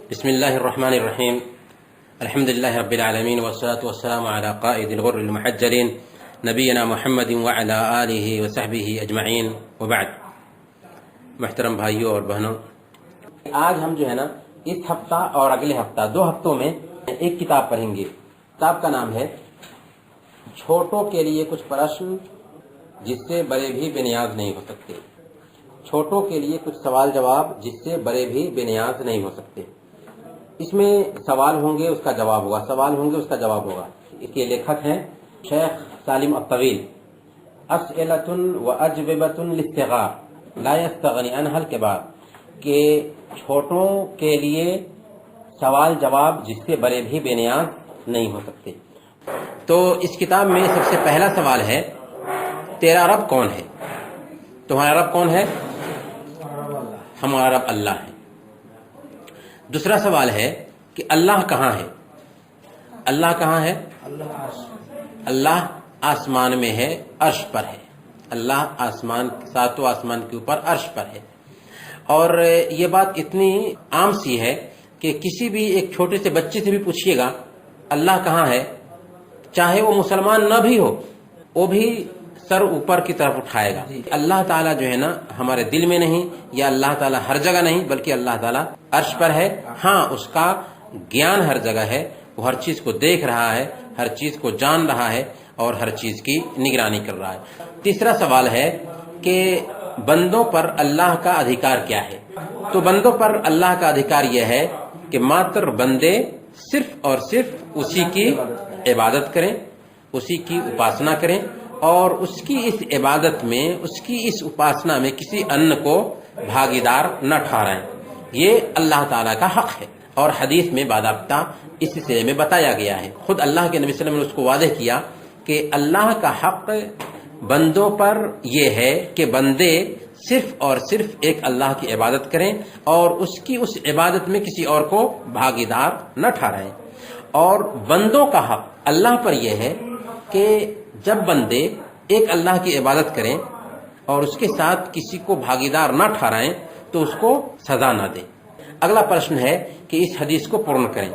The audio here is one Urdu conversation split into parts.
بسم الله الرحمن الرحيم. الحمد لله رب العالمين والصلاة والسلام على قائد الغر المحجلين نبينا محمد وعلى آله وصحبه اجمعین وبعد. محترم بھائیوں اور بہنوں، آج ہم جو ہے نا اس ہفتہ اور اگلے ہفتہ 2 ہفتوں میں ایک کتاب پڑھیں گے. کتاب کا نام ہے چھوٹوں کے لیے کچھ پرشن جس سے بڑے بھی بے نیاز نہیں ہو سکتے. چھوٹوں کے لیے کچھ سوال جواب جس سے بڑے بھی بے نیاز نہیں ہو سکتے. اس میں سوال ہوں گے، اس کا جواب ہوگا، سوال ہوں گے، اس کا جواب ہوگا. اس کے لیکھک ہیں شیخ سالم الطویل. اسئلۃ و اجوبۃ للصغار لا یستغنی عنہا الکبار، کہ چھوٹوں کے لیے سوال جواب جس سے بڑے بھی بے نیاز نہیں ہو سکتے. تو اس کتاب میں سب سے پہلا سوال ہے، تیرا رب کون ہے؟ تمہارا رب کون ہے؟ ہمارا رب اللہ ہے. دوسرا سوال ہے کہ اللہ کہاں ہے؟ اللہ کہاں ہے؟ اللہ آسمان میں ہے، عرش پر ہے. اللہ آسمان، 7 آسمان کے اوپر عرش پر ہے. اور یہ بات اتنی عام سی ہے کہ کسی بھی ایک چھوٹے سے بچے سے بھی پوچھیے گا اللہ کہاں ہے، چاہے وہ مسلمان نہ بھی ہو، وہ بھی سر اوپر کی طرف اٹھائے گا. اللہ تعالیٰ جو ہے نا ہمارے دل میں نہیں، یا اللہ تعالیٰ ہر جگہ نہیں، بلکہ اللہ تعالیٰ عرش پر ہے. ہاں، اس کا گیان ہر جگہ ہے، وہ ہر چیز کو دیکھ رہا ہے، ہر چیز کو جان رہا ہے اور ہر چیز کی نگرانی کر رہا ہے. تیسرا سوال ہے کہ بندوں پر اللہ کا ادھیکار کیا ہے؟ تو بندوں پر اللہ کا ادھیکار یہ ہے کہ ماتر بندے صرف اور صرف اسی کی عبادت کریں، اسی کی اپاسنا کریں، اور اس کی اس عبادت میں، اس کی اس اپاسنا میں کسی ان کو بھاگیدار نہ ٹھہرائیں. یہ اللہ تعالیٰ کا حق ہے اور حدیث میں باضابطہ اس سلسلے میں بتایا گیا ہے. خود اللہ کے نبی صلی اللہ علیہ وسلم نے اس کو واضح کیا کہ اللہ کا حق بندوں پر یہ ہے کہ بندے صرف اور صرف ایک اللہ کی عبادت کریں اور اس کی اس عبادت میں کسی اور کو بھاگیدار نہ ٹھہرائیں. اور بندوں کا حق اللہ پر یہ ہے کہ جب بندے ایک اللہ کی عبادت کریں اور اس کے ساتھ کسی کو بھاگیدار نہ ٹھہرائیں تو اس کو سزا نہ دیں. اگلا پرشن ہے کہ اس حدیث کو پورن کریں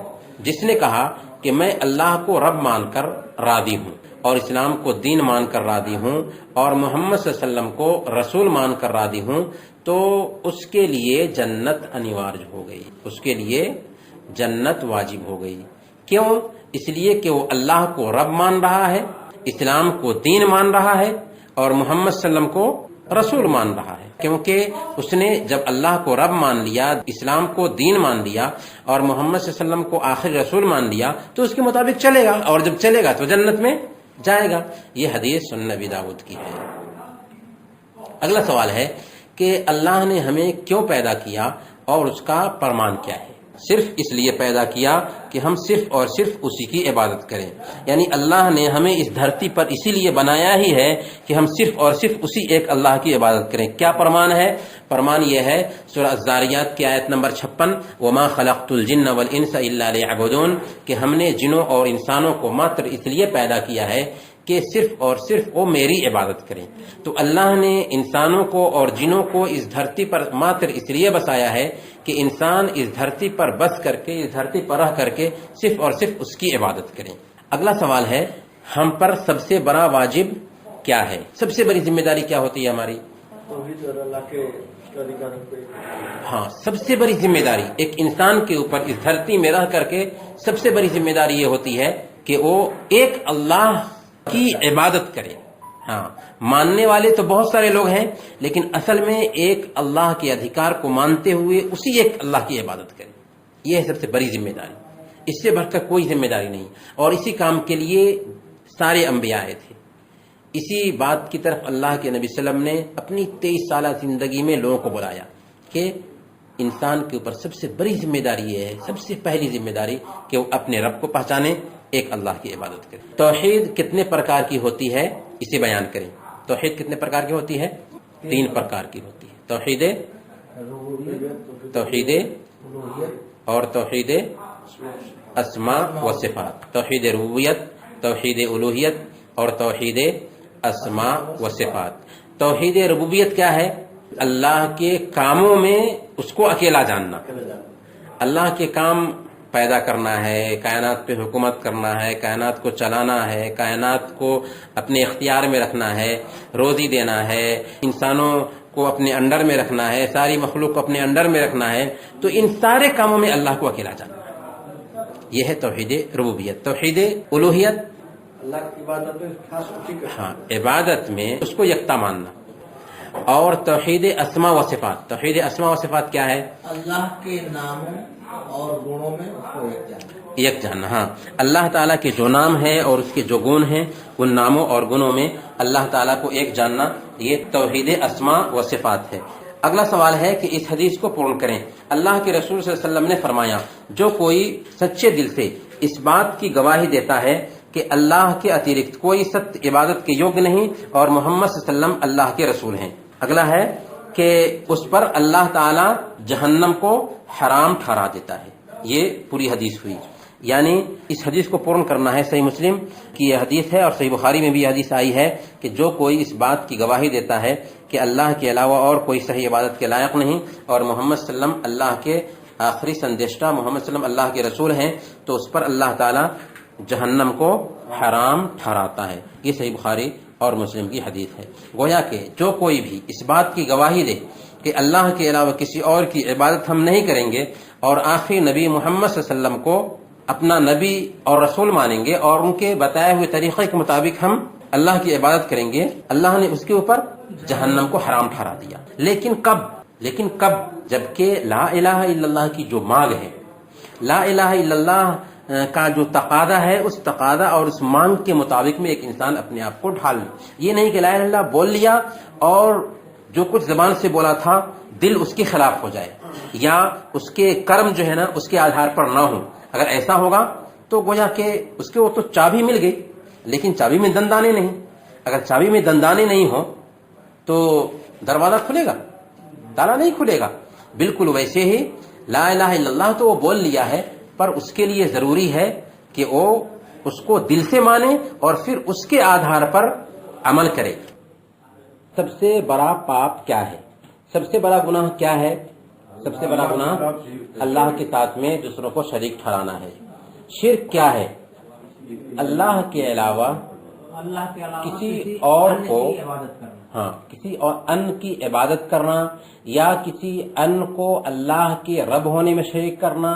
جس نے کہا کہ میں اللہ کو رب مان کر راضی ہوں اور اسلام کو دین مان کر راضی ہوں اور محمد صلی اللہ علیہ وسلم کو رسول مان کر راضی ہوں، تو اس کے لیے جنت انیوارج ہو گئی، اس کے لیے جنت واجب ہو گئی. کیوں؟ اس لیے کہ وہ اللہ کو رب مان رہا ہے، اسلام کو دین مان رہا ہے اور محمد صلی اللہ علیہ وسلم کو رسول مان رہا ہے. کیونکہ اس نے جب اللہ کو رب مان لیا، اسلام کو دین مان لیا اور محمد صلی اللہ علیہ وسلم کو آخری رسول مان لیا تو اس کے مطابق چلے گا، اور جب چلے گا تو جنت میں جائے گا. یہ حدیث سنن نبی داؤد کی ہے. اگلا سوال ہے کہ اللہ نے ہمیں کیوں پیدا کیا اور اس کا فرمان کیا ہے؟ صرف اس لیے پیدا کیا کہ ہم صرف اور صرف اسی کی عبادت کریں. یعنی اللہ نے ہمیں اس دھرتی پر اسی لیے بنایا ہی ہے کہ ہم صرف اور صرف اسی ایک اللہ کی عبادت کریں. کیا فرمان ہے؟ فرمان یہ ہے سورہ الذاریات کی آیت نمبر 56، وما خلقت الجن والانس الا لیعبدون، کہ ہم نے جنوں اور انسانوں کو ماتر اس لیے پیدا کیا ہے کہ صرف اور صرف وہ میری عبادت کریں. تو اللہ نے انسانوں کو اور جنوں کو اس دھرتی پر ماتر اس لیے بسایا ہے کہ انسان اس دھرتی پر بس کر کے، اس دھرتی پر رہ کر کے صرف اور صرف اس کی عبادت کریں. اگلا سوال ہے ہم پر سب سے بڑا واجب کیا ہے؟ سب سے بڑی ذمہ داری کیا ہوتی ہے ہماری؟ ہاں، سب سے بڑی ذمہ داری ایک انسان کے اوپر اس دھرتی میں رہ کر کے سب سے بڑی ذمہ داری یہ ہوتی ہے کہ وہ ایک اللہ کی عبادت کرے. ہاں، ماننے والے تو بہت سارے لوگ ہیں، لیکن اصل میں ایک اللہ کے ادھیکار کو مانتے ہوئے اسی ایک اللہ کی عبادت کرے. یہ ہے سب سے بڑی ذمہ داری، اس سے بڑھ کر کوئی ذمہ داری نہیں. اور اسی کام کے لیے سارے انبیاء آئے تھے. اسی بات کی طرف اللہ کے نبی صلی اللہ علیہ وسلم نے اپنی 23 سالہ زندگی میں لوگوں کو بلایا کہ انسان کے اوپر سب سے بڑی ذمہ داری یہ ہے، سب سے پہلی ذمہ داری کہ وہ اپنے رب کو پہچانے، ایک اللہ کی عبادت کرے. توحید کتنے پرکار کی ہوتی ہے اسے بیان کریں. توحید کتنے پرکار کی ہوتی ہے؟ 3 پرکار کی ہوتی ہے. توحید اور توحید اسماء و صفات. توحید ربوبیت، توحید الوہیت اور توحید اسماء و صفات. توحید ربوبیت کیا ہے؟ اللہ کے کاموں میں اس کو اکیلا جاننا. اللہ کے کام پیدا کرنا ہے، کائنات پہ حکومت کرنا ہے، کائنات کو چلانا ہے، کائنات کو اپنے اختیار میں رکھنا ہے، روزی دینا ہے، انسانوں کو اپنے انڈر میں رکھنا ہے، ساری مخلوق کو اپنے انڈر میں رکھنا ہے، تو ان سارے کاموں میں اللہ کو اکیلا جاننا ہے۔ یہ ہے توحید ربوبیت۔ توحید الوہیت، اللہ کی عبادت ہاں عبادت میں اس کو یکتا ماننا۔ اور توحید اسماء و صفات، توحید اسماء و صفات کیا ہے؟ اللہ کے ناموں اور گنوں میں اس کو یک جاننا۔ ہاں اللہ تعالیٰ کے جو نام ہیں اور اس کے جو گن ہیں، ان ناموں اور گنوں میں اللہ تعالیٰ کو ایک جاننا، یہ توحید اسماء و صفات ہے۔ اگلا سوال ہے کہ اس حدیث کو پورن کریں۔ اللہ کے رسول صلی اللہ علیہ وسلم نے فرمایا، جو کوئی سچے دل سے اس بات کی گواہی دیتا ہے کہ اللہ کے اتیرکت کوئی ست عبادت کے یوگ نہیں اور محمد صلی اللہ علیہ وسلم اللہ کے رسول ہیں، اگلا ہے کہ اس پر اللہ تعالی جہنم کو حرام ٹھہرا دیتا ہے۔ یہ پوری حدیث ہوئی، یعنی اس حدیث کو پورن کرنا ہے۔ صحیح مسلم کی یہ حدیث ہے اور صحیح بخاری میں بھی یہ حدیث آئی ہے کہ جو کوئی اس بات کی گواہی دیتا ہے کہ اللہ کے علاوہ اور کوئی صحیح عبادت کے لائق نہیں اور محمد صلی اللہ علیہ وسلم اللہ کے آخری سندیشتہ، محمد صلی اللہ علیہ وسلم اللہ کے رسول ہیں، تو اس پر اللہ تعالی جہنم کو حرام ٹھہراتا ہے۔ یہ صحیح بخاری اور مسلم کی حدیث ہے۔ گویا کہ جو کوئی بھی اس بات کی گواہی دے کہ اللہ کے علاوہ کسی اور کی عبادت ہم نہیں کریں گے اور آخری نبی محمد صلی اللہ علیہ وسلم کو اپنا نبی اور رسول مانیں گے اور ان کے بتائے ہوئے طریقے کے مطابق ہم اللہ کی عبادت کریں گے، اللہ نے اس کے اوپر جہنم کو حرام ٹھہرا دیا۔ لیکن کب؟ جبکہ لا الہ الا اللہ کی جو مانگ ہے، لا الہ الا اللہ کا جو تقاضا ہے، اس تقاضا اور اس مانگ کے مطابق میں ایک انسان اپنے آپ کو ڈھال لے۔ یہ نہیں کہ لا الہ الا اللہ بول لیا اور جو کچھ زبان سے بولا تھا دل اس کے خلاف ہو جائے یا اس کے کرم جو ہے نا اس کے آدھار پر نہ ہو۔ اگر ایسا ہوگا تو گویا کہ اس کے وہ تو چابی مل گئی لیکن چابی میں دندانے نہیں۔ اگر چابی میں دندانے نہیں ہو تو دروازہ کھلے گا؟ تالا نہیں کھلے گا۔ بالکل ویسے ہی لا الہ الا اللہ تو وہ بول لیا ہے، پر اس کے لیے ضروری ہے کہ وہ اس کو دل سے مانے اور پھر اس کے آدھار پر عمل کرے۔ سب سے بڑا پاپ کیا ہے؟ سب سے بڑا گناہ کیا ہے؟ سب سے بڑا گناہ اللہ کے ساتھ میں دوسروں کو شریک ٹھہرانا ہے۔ شرک کیا ہے؟ اللہ کے علاوہ کسی اور کو کسی اور ان کی عبادت کرنا یا کسی ان کو اللہ کے رب ہونے میں شریک کرنا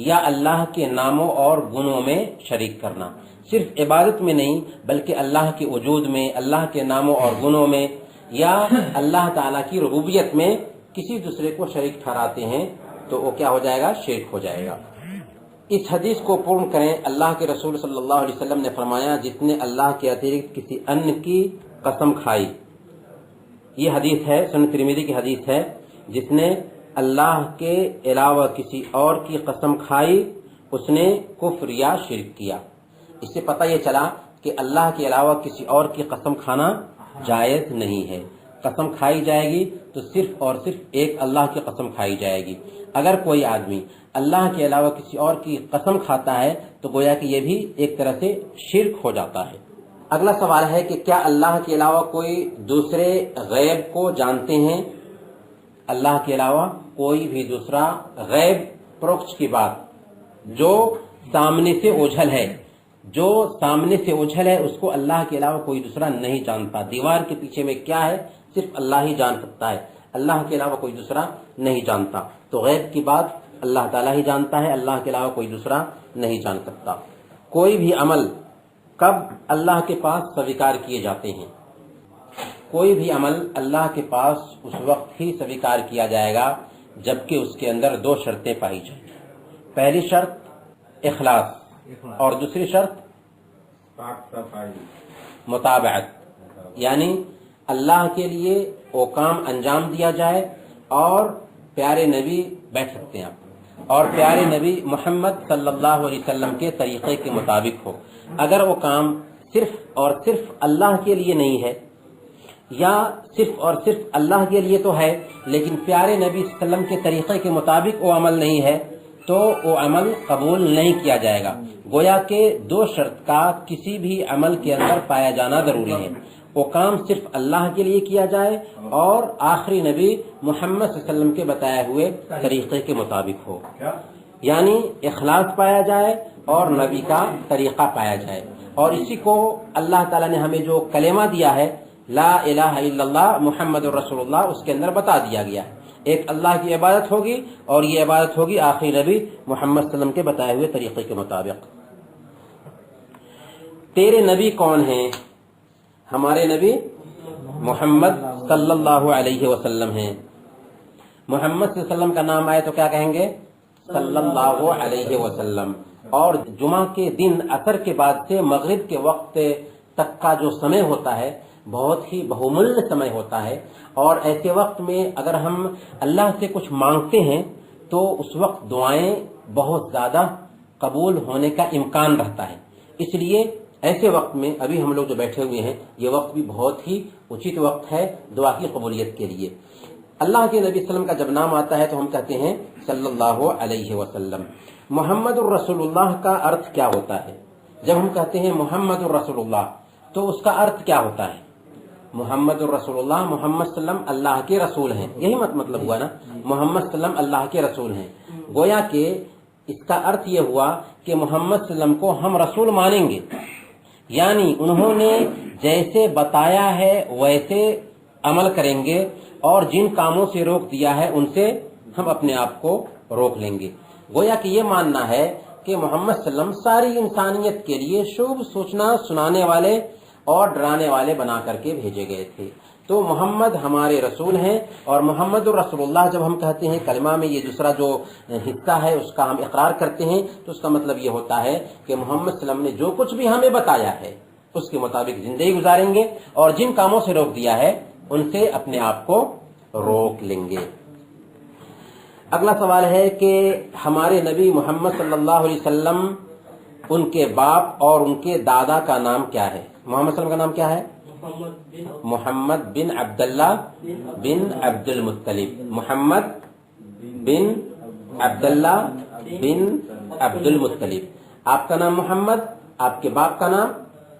یا اللہ کے ناموں اور گنوں میں شریک کرنا۔ صرف عبادت میں نہیں بلکہ اللہ کے وجود میں، اللہ کے ناموں اور گنوں میں یا اللہ تعالیٰ کی ربوبیت میں کسی دوسرے کو شریک ٹھہراتے ہیں تو وہ کیا ہو جائے گا؟ شرک ہو جائے گا۔ اس حدیث کو پورن کریں۔ اللہ کے رسول صلی اللہ علیہ وسلم نے فرمایا، جس نے اللہ کے اتیرکت کسی ان کی قسم کھائی، یہ حدیث ہے، سنن ترمذی کی حدیث ہے، جس نے اللہ کے علاوہ کسی اور کی قسم کھائی اس نے کفر یا شرک کیا۔ اس سے پتہ یہ چلا کہ اللہ کے علاوہ کسی اور کی قسم کھانا جائز نہیں ہے۔ قسم کھائی جائے گی تو صرف اور صرف ایک اللہ کی قسم کھائی جائے گی۔ اگر کوئی آدمی اللہ کے علاوہ کسی اور کی قسم کھاتا ہے تو گویا کہ یہ بھی ایک طرح سے شرک ہو جاتا ہے۔ اگلا سوال ہے کہ کیا اللہ کے علاوہ کوئی دوسرے غیب کو جانتے ہیں؟ اللہ کے علاوہ کوئی بھی دوسرا غیب، پروکش کی بات جو سامنے سے اوجھل ہے، جو سامنے سے اوجھل ہے اس کو اللہ کے علاوہ کوئی دوسرا نہیں جانتا۔ دیوار کے پیچھے میں کیا ہے صرف اللہ ہی جان سکتا ہے، اللہ کے علاوہ کوئی دوسرا نہیں جانتا۔ تو غیب کی بات اللہ تعالیٰ ہی جانتا ہے، اللہ کے علاوہ کوئی دوسرا نہیں جان سکتا۔ کوئی بھی عمل کب اللہ کے پاس سویکار کیے جاتے ہیں؟ کوئی بھی عمل اللہ کے پاس اس وقت ہی سویکار کیا جائے گا جبکہ اس کے اندر دو شرطیں پائی جائیں۔ پہلی شرط اخلاص اور دوسری شرط مطابعت، یعنی اللہ کے لیے وہ کام انجام دیا جائے اور پیارے نبی بیٹھ سکتے ہیں آپ، اور پیارے نبی محمد صلی اللہ علیہ وسلم کے طریقے کے مطابق ہو۔ اگر وہ کام صرف اور صرف اللہ کے لیے نہیں ہے یا صرف اور صرف اللہ کے لیے تو ہے لیکن پیارے نبی صلی اللہ علیہ وسلم کے طریقے کے مطابق وہ عمل نہیں ہے تو وہ عمل قبول نہیں کیا جائے گا۔ گویا کہ دو شرط کا کسی بھی عمل کے اندر پایا جانا ضروری ہے۔ وہ کام صرف اللہ کے لیے کیا جائے اور آخری نبی محمد صلی اللہ علیہ وسلم کے بتائے ہوئے طریقے کے مطابق ہو۔ یعنی اخلاص پایا جائے اور نبی کا طریقہ پایا جائے. اور اسی کو اللہ تعالیٰ نے ہمیں جو کلمہ دیا ہے لا الہ الا اللہ محمد الرسول اللہ، اس کے اندر بتا دیا گیا ہے ایک اللہ کی عبادت ہوگی اور یہ عبادت ہوگی آخری نبی محمد صلی اللہ علیہ وسلم کے بتائے ہوئے طریقے کے مطابق. تیرے نبی کون ہیں؟ ہمارے نبی محمد صلی اللہ علیہ وسلم ہیں. محمد صلی اللہ علیہ وسلم کا نام آئے تو کیا کہیں گے؟ صلی اللہ علیہ وسلم. اور جمعہ کے دن عصر کے بعد سے مغرب کے وقت تک کا جو سمے ہوتا ہے بہت ہی بہمولیہ سمے ہوتا ہے، اور ایسے وقت میں اگر ہم اللہ سے کچھ مانگتے ہیں تو اس وقت دعائیں بہت زیادہ قبول ہونے کا امکان رہتا ہے. اس لیے ایسے وقت میں ابھی ہم لوگ جو بیٹھے ہوئے ہیں یہ وقت بھی بہت ہی اچت وقت ہے دعا کی قبولیت کے لیے. اللہ کے نبی صلی اللہ علیہ وسلم کا جب نام آتا ہے تو ہم کہتے ہیں صلی اللہ علیہ وسلم. محمد الرسول اللہ کا ارتھ کیا ہوتا ہے؟ جب ہم کہتے ہیں محمد الرسول اللہ تو اس کا ارتھ کیا ہوتا ہے؟ محمد الرسول اللہ، محمد صلی اللہ علیہ وسلم اللہ کے رسول ہیں، یہی مطلب ہوا نا، محمد صلی اللہ علیہ وسلم اللہ کے رسول ہیں. گویا کہ اس کا ارتھ یہ ہوا کہ محمد صلی اللہ علیہ وسلم کو ہم رسول مانیں گے، یعنی انہوں نے جیسے بتایا ہے ویسے عمل کریں گے، اور جن کاموں سے روک دیا ہے ان سے ہم اپنے آپ کو روک لیں گے. گویا کہ یہ ماننا ہے کہ محمد صلی اللہ علیہ وسلم ساری انسانیت کے لیے شعب سوچنا سنانے والے اور ڈرانے والے بنا کر کے بھیجے گئے تھے. تو محمد ہمارے رسول ہیں، اور محمد الرسول اللہ جب ہم کہتے ہیں کلمہ میں یہ دوسرا جو حصہ ہے اس کا ہم اقرار کرتے ہیں تو اس کا مطلب یہ ہوتا ہے کہ محمد صلی اللہ علیہ وسلم نے جو کچھ بھی ہمیں بتایا ہے اس کے مطابق زندگی گزاریں گے، اور جن کاموں سے روک دیا ہے ان سے اپنے آپ کو روک لیں گے. اگلا سوال ہے کہ ہمارے نبی محمد صلی اللہ علیہ وسلم ان کے باپ اور ان کے دادا کا نام کیا ہے؟ محمد صلی اللہ علیہ وسلم کا نام کیا ہے؟ محمد بن عبداللہ بن عبد المطلب. محمد بن عبداللہ بن عبد المطلب. آپ کا نام محمد، آپ کے باپ کا نام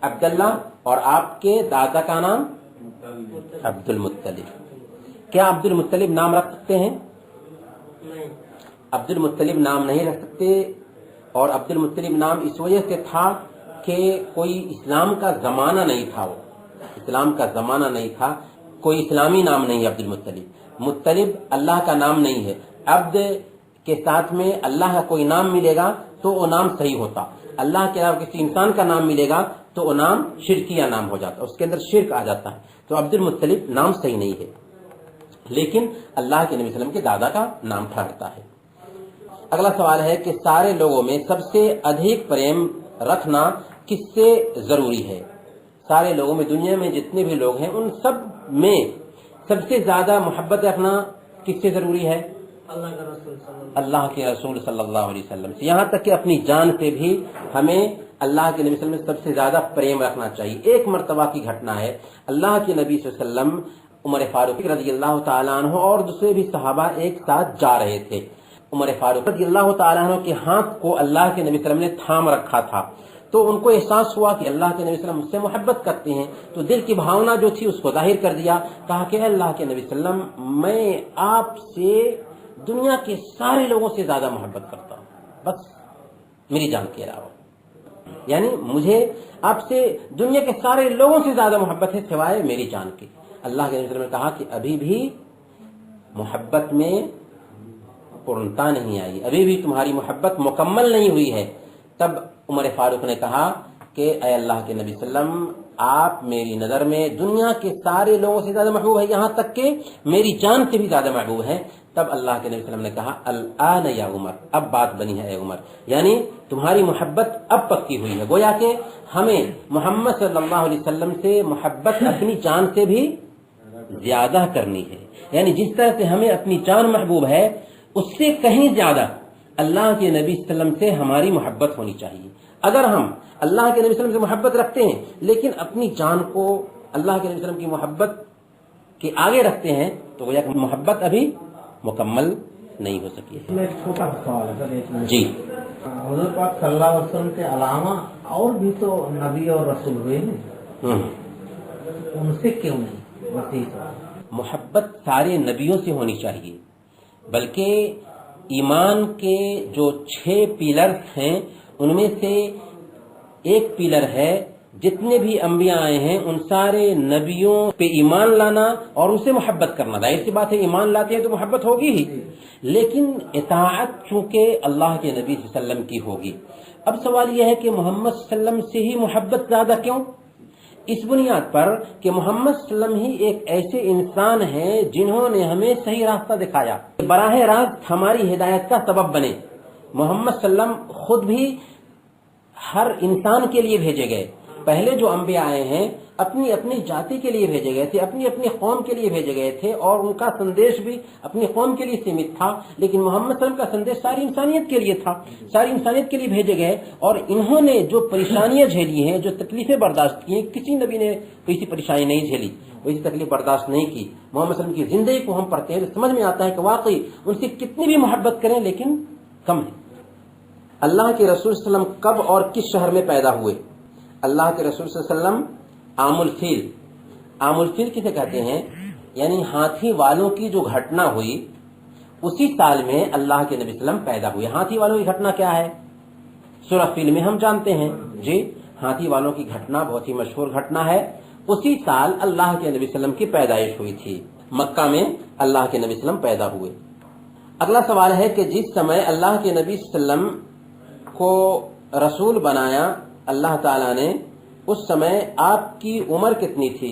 عبداللہ اور آپ کے دادا کا نام عبد المطلب. کیا عبد المطلب نام رکھ سکتے ہیں؟ عبد المطلب نام نہیں رکھ سکتے، اور عبد المطلب نام اس وجہ سے تھا کہ کوئی اسلام کا زمانہ نہیں تھا، وہ اسلام کا زمانہ نہیں تھا، کوئی اسلامی نام نہیں ہے عبد المطلب. مطلب اللہ کا نام نہیں ہے. عبد کے ساتھ میں اللہ کا کوئی نام ملے گا تو وہ نام صحیح ہوتا، اللہ کے علاوہ کسی انسان کا نام ملے گا تو وہ نام شرکیہ نام ہو جاتا، اس کے اندر شرک آ جاتا ہے. تو عبد المطلب نام صحیح نہیں ہے، لیکن اللہ کے نبی صلی اللہ علیہ وسلم کے دادا کا نام ٹھہرتا ہے. اگلا سوال ہے کہ سارے لوگوں میں سب سے ادھک پریم رکھنا کس سے ضروری ہے؟ سارے لوگوں میں، دنیا میں جتنے بھی لوگ ہیں ان سب میں سب سے زیادہ محبت رکھنا کس سے ضروری ہے؟ اللہ کے رسول صلی اللہ علیہ وسلم سے. یہاں تک کہ اپنی جان سے بھی ہمیں اللہ کے نبی صلی اللہ علیہ وسلم سب سے زیادہ پریم رکھنا چاہیے. ایک مرتبہ کی گھٹنا ہے، اللہ کے نبی صلی اللہ علیہ وسلم، عمر فاروق رضی اللہ تعالیٰ عنہ اور دوسرے بھی صحابہ ایک ساتھ جا رہے تھے. عمر فاروق رضی اللہ تعالیٰ عنہ کے ہاتھ کو اللہ کے نبی صلی اللہ علیہ وسلم نے تھام رکھا تھا، تو ان کو احساس ہوا کہ اللہ کے نبی صلی اللہ علیہ وسلم مجھ سے محبت کرتے ہیں، تو دل کی بھاونا جو تھی اس کو ظاہر کر دیا. کہا کہ اللہ کے نبی صلی اللہ علیہ وسلم میں آپ سے دنیا کے سارے لوگوں سے زیادہ محبت کرتا ہوں، بس میری جان کے علاوہ، یعنی مجھے آپ سے دنیا کے سارے لوگوں سے زیادہ محبت ہے سوائے میری جان کے. اللہ کے نبی صلی اللہ علیہ وسلم نے کہا کہ ابھی بھی محبت میں پورنتا نہیں آئی، ابھی بھی تمہاری محبت مکمل نہیں ہوئی ہے. تب عمر فاروق نے کہا کہ اے اللہ کے نبی صلی اللہ علیہ وسلم، آپ میری نظر میں دنیا کے سارے لوگوں سے زیادہ محبوب ہے، یہاں تک کہ میری جان سے بھی زیادہ محبوب ہے. تب اللہ کے نبی صلی اللہ علیہ وسلم نے کہا الآن یا عمر، اب بات بنی ہے اے عمر، یعنی تمہاری محبت اب پکی ہوئی ہے. گویا کہ ہمیں محمد صلی اللہ علیہ وسلم سے محبت اپنی جان سے بھی زیادہ کرنی ہے. یعنی جس طرح سے ہمیں اپنی جان محبوب ہے اس سے کہیں زیادہ اللہ کے نبی صلی اللہ علیہ وسلم سے ہماری محبت ہونی چاہیے. اگر ہم اللہ کے نبی صلی اللہ علیہ وسلم سے محبت رکھتے ہیں لیکن اپنی جان کو اللہ کے نبی صلی اللہ علیہ وسلم کی محبت کے آگے رکھتے ہیں تو گویا کہ محبت ابھی مکمل نہیں ہو سکی ہے. ایک چھوٹا سوال ہے سر. جی، حضور پاک صلی اللہ علیہ وسلم کے علاوہ اور بھی تو نبی اور رسول ہوئے ہیں، ان سے کیوں نہیں؟ محبت سارے نبیوں سے ہونی چاہیے، بلکہ ایمان کے جو 6 پیلرز ہیں ان میں سے ایک پیلر ہے جتنے بھی انبیاء آئے ہیں ان سارے نبیوں پہ ایمان لانا اور ان سے محبت کرنا. ظاہر سی بات ہے ایمان لاتے ہیں تو محبت ہوگی ہی, لیکن اطاعت چونکہ اللہ کے نبی صلی اللہ علیہ وسلم کی ہوگی. اب سوال یہ ہے کہ محمد صلی اللہ علیہ وسلم سے ہی محبت زیادہ کیوں؟ اس بنیاد پر کہ محمد صلی اللہ علیہ وسلم ہی ایک ایسے انسان ہیں جنہوں نے ہمیں صحیح راستہ دکھایا, براہ راست ہماری ہدایت کا سبب بنے. محمد صلی اللہ علیہ وسلم خود بھی ہر انسان کے لیے بھیجے گئے. پہلے جو انبیاء آئے ہیں اپنی اپنی جاتی کے لیے بھیجے گئے تھے, اپنی اپنی قوم کے لیے بھیجے گئے تھے, اور ان کا سندیش بھی اپنی قوم کے لیے سیمت تھا. لیکن محمد صلی اللہ علیہ وسلم کا سندیش ساری انسانیت کے لیے تھا, ساری انسانیت کے لیے بھیجے گئے. اور انہوں نے جو پریشانیاں جھیلی ہیں, جو تکلیفیں برداشت کی ہیں, کسی نبی نے کوئی سی پریشانی نہیں جھیلی, کوئی سی تکلیف برداشت نہیں کی. محمد صلی اللہ علیہ وسلم کی زندگی کو ہم پڑھتے ہیں تو سمجھ میں آتا ہے کہ واقعی ان سے کتنی بھی محبت کریں لیکن کم ہے. اللہ کے رسول صلی اللہ علیہ وسلم کب اور کس شہر میں پیدا ہوئے؟ اللہ کے رسول صلی اللہ علیہ وسلم عام الفیل. عام الفیل کسے کہتے ہیں؟ یعنی ہاتھی والوں کی جو گھٹنا ہوئی اسی سال میں اللہ کے نبی صلی اللہ علیہ وسلم پیدا ہوئے. ہاتھی والوں کی گھٹنا کیا ہے؟ سورہ فیل میں ہم جانتے ہیں جی, ہاتھی والوں کی گھٹنا بہت ہی مشہور گھٹنا ہے. اسی سال اللہ کے نبی صلی اللہ علیہ وسلم کی پیدائش ہوئی تھی. مکہ میں اللہ کے نبی صلی اللہ علیہ وسلم پیدا ہوئے. اگلا سوال ہے کہ جس سمے اللہ کے نبی صلی اللہ علیہ وسلم کو رسول بنایا اللہ تعالیٰ نے, اس سمے آپ کی عمر کتنی تھی؟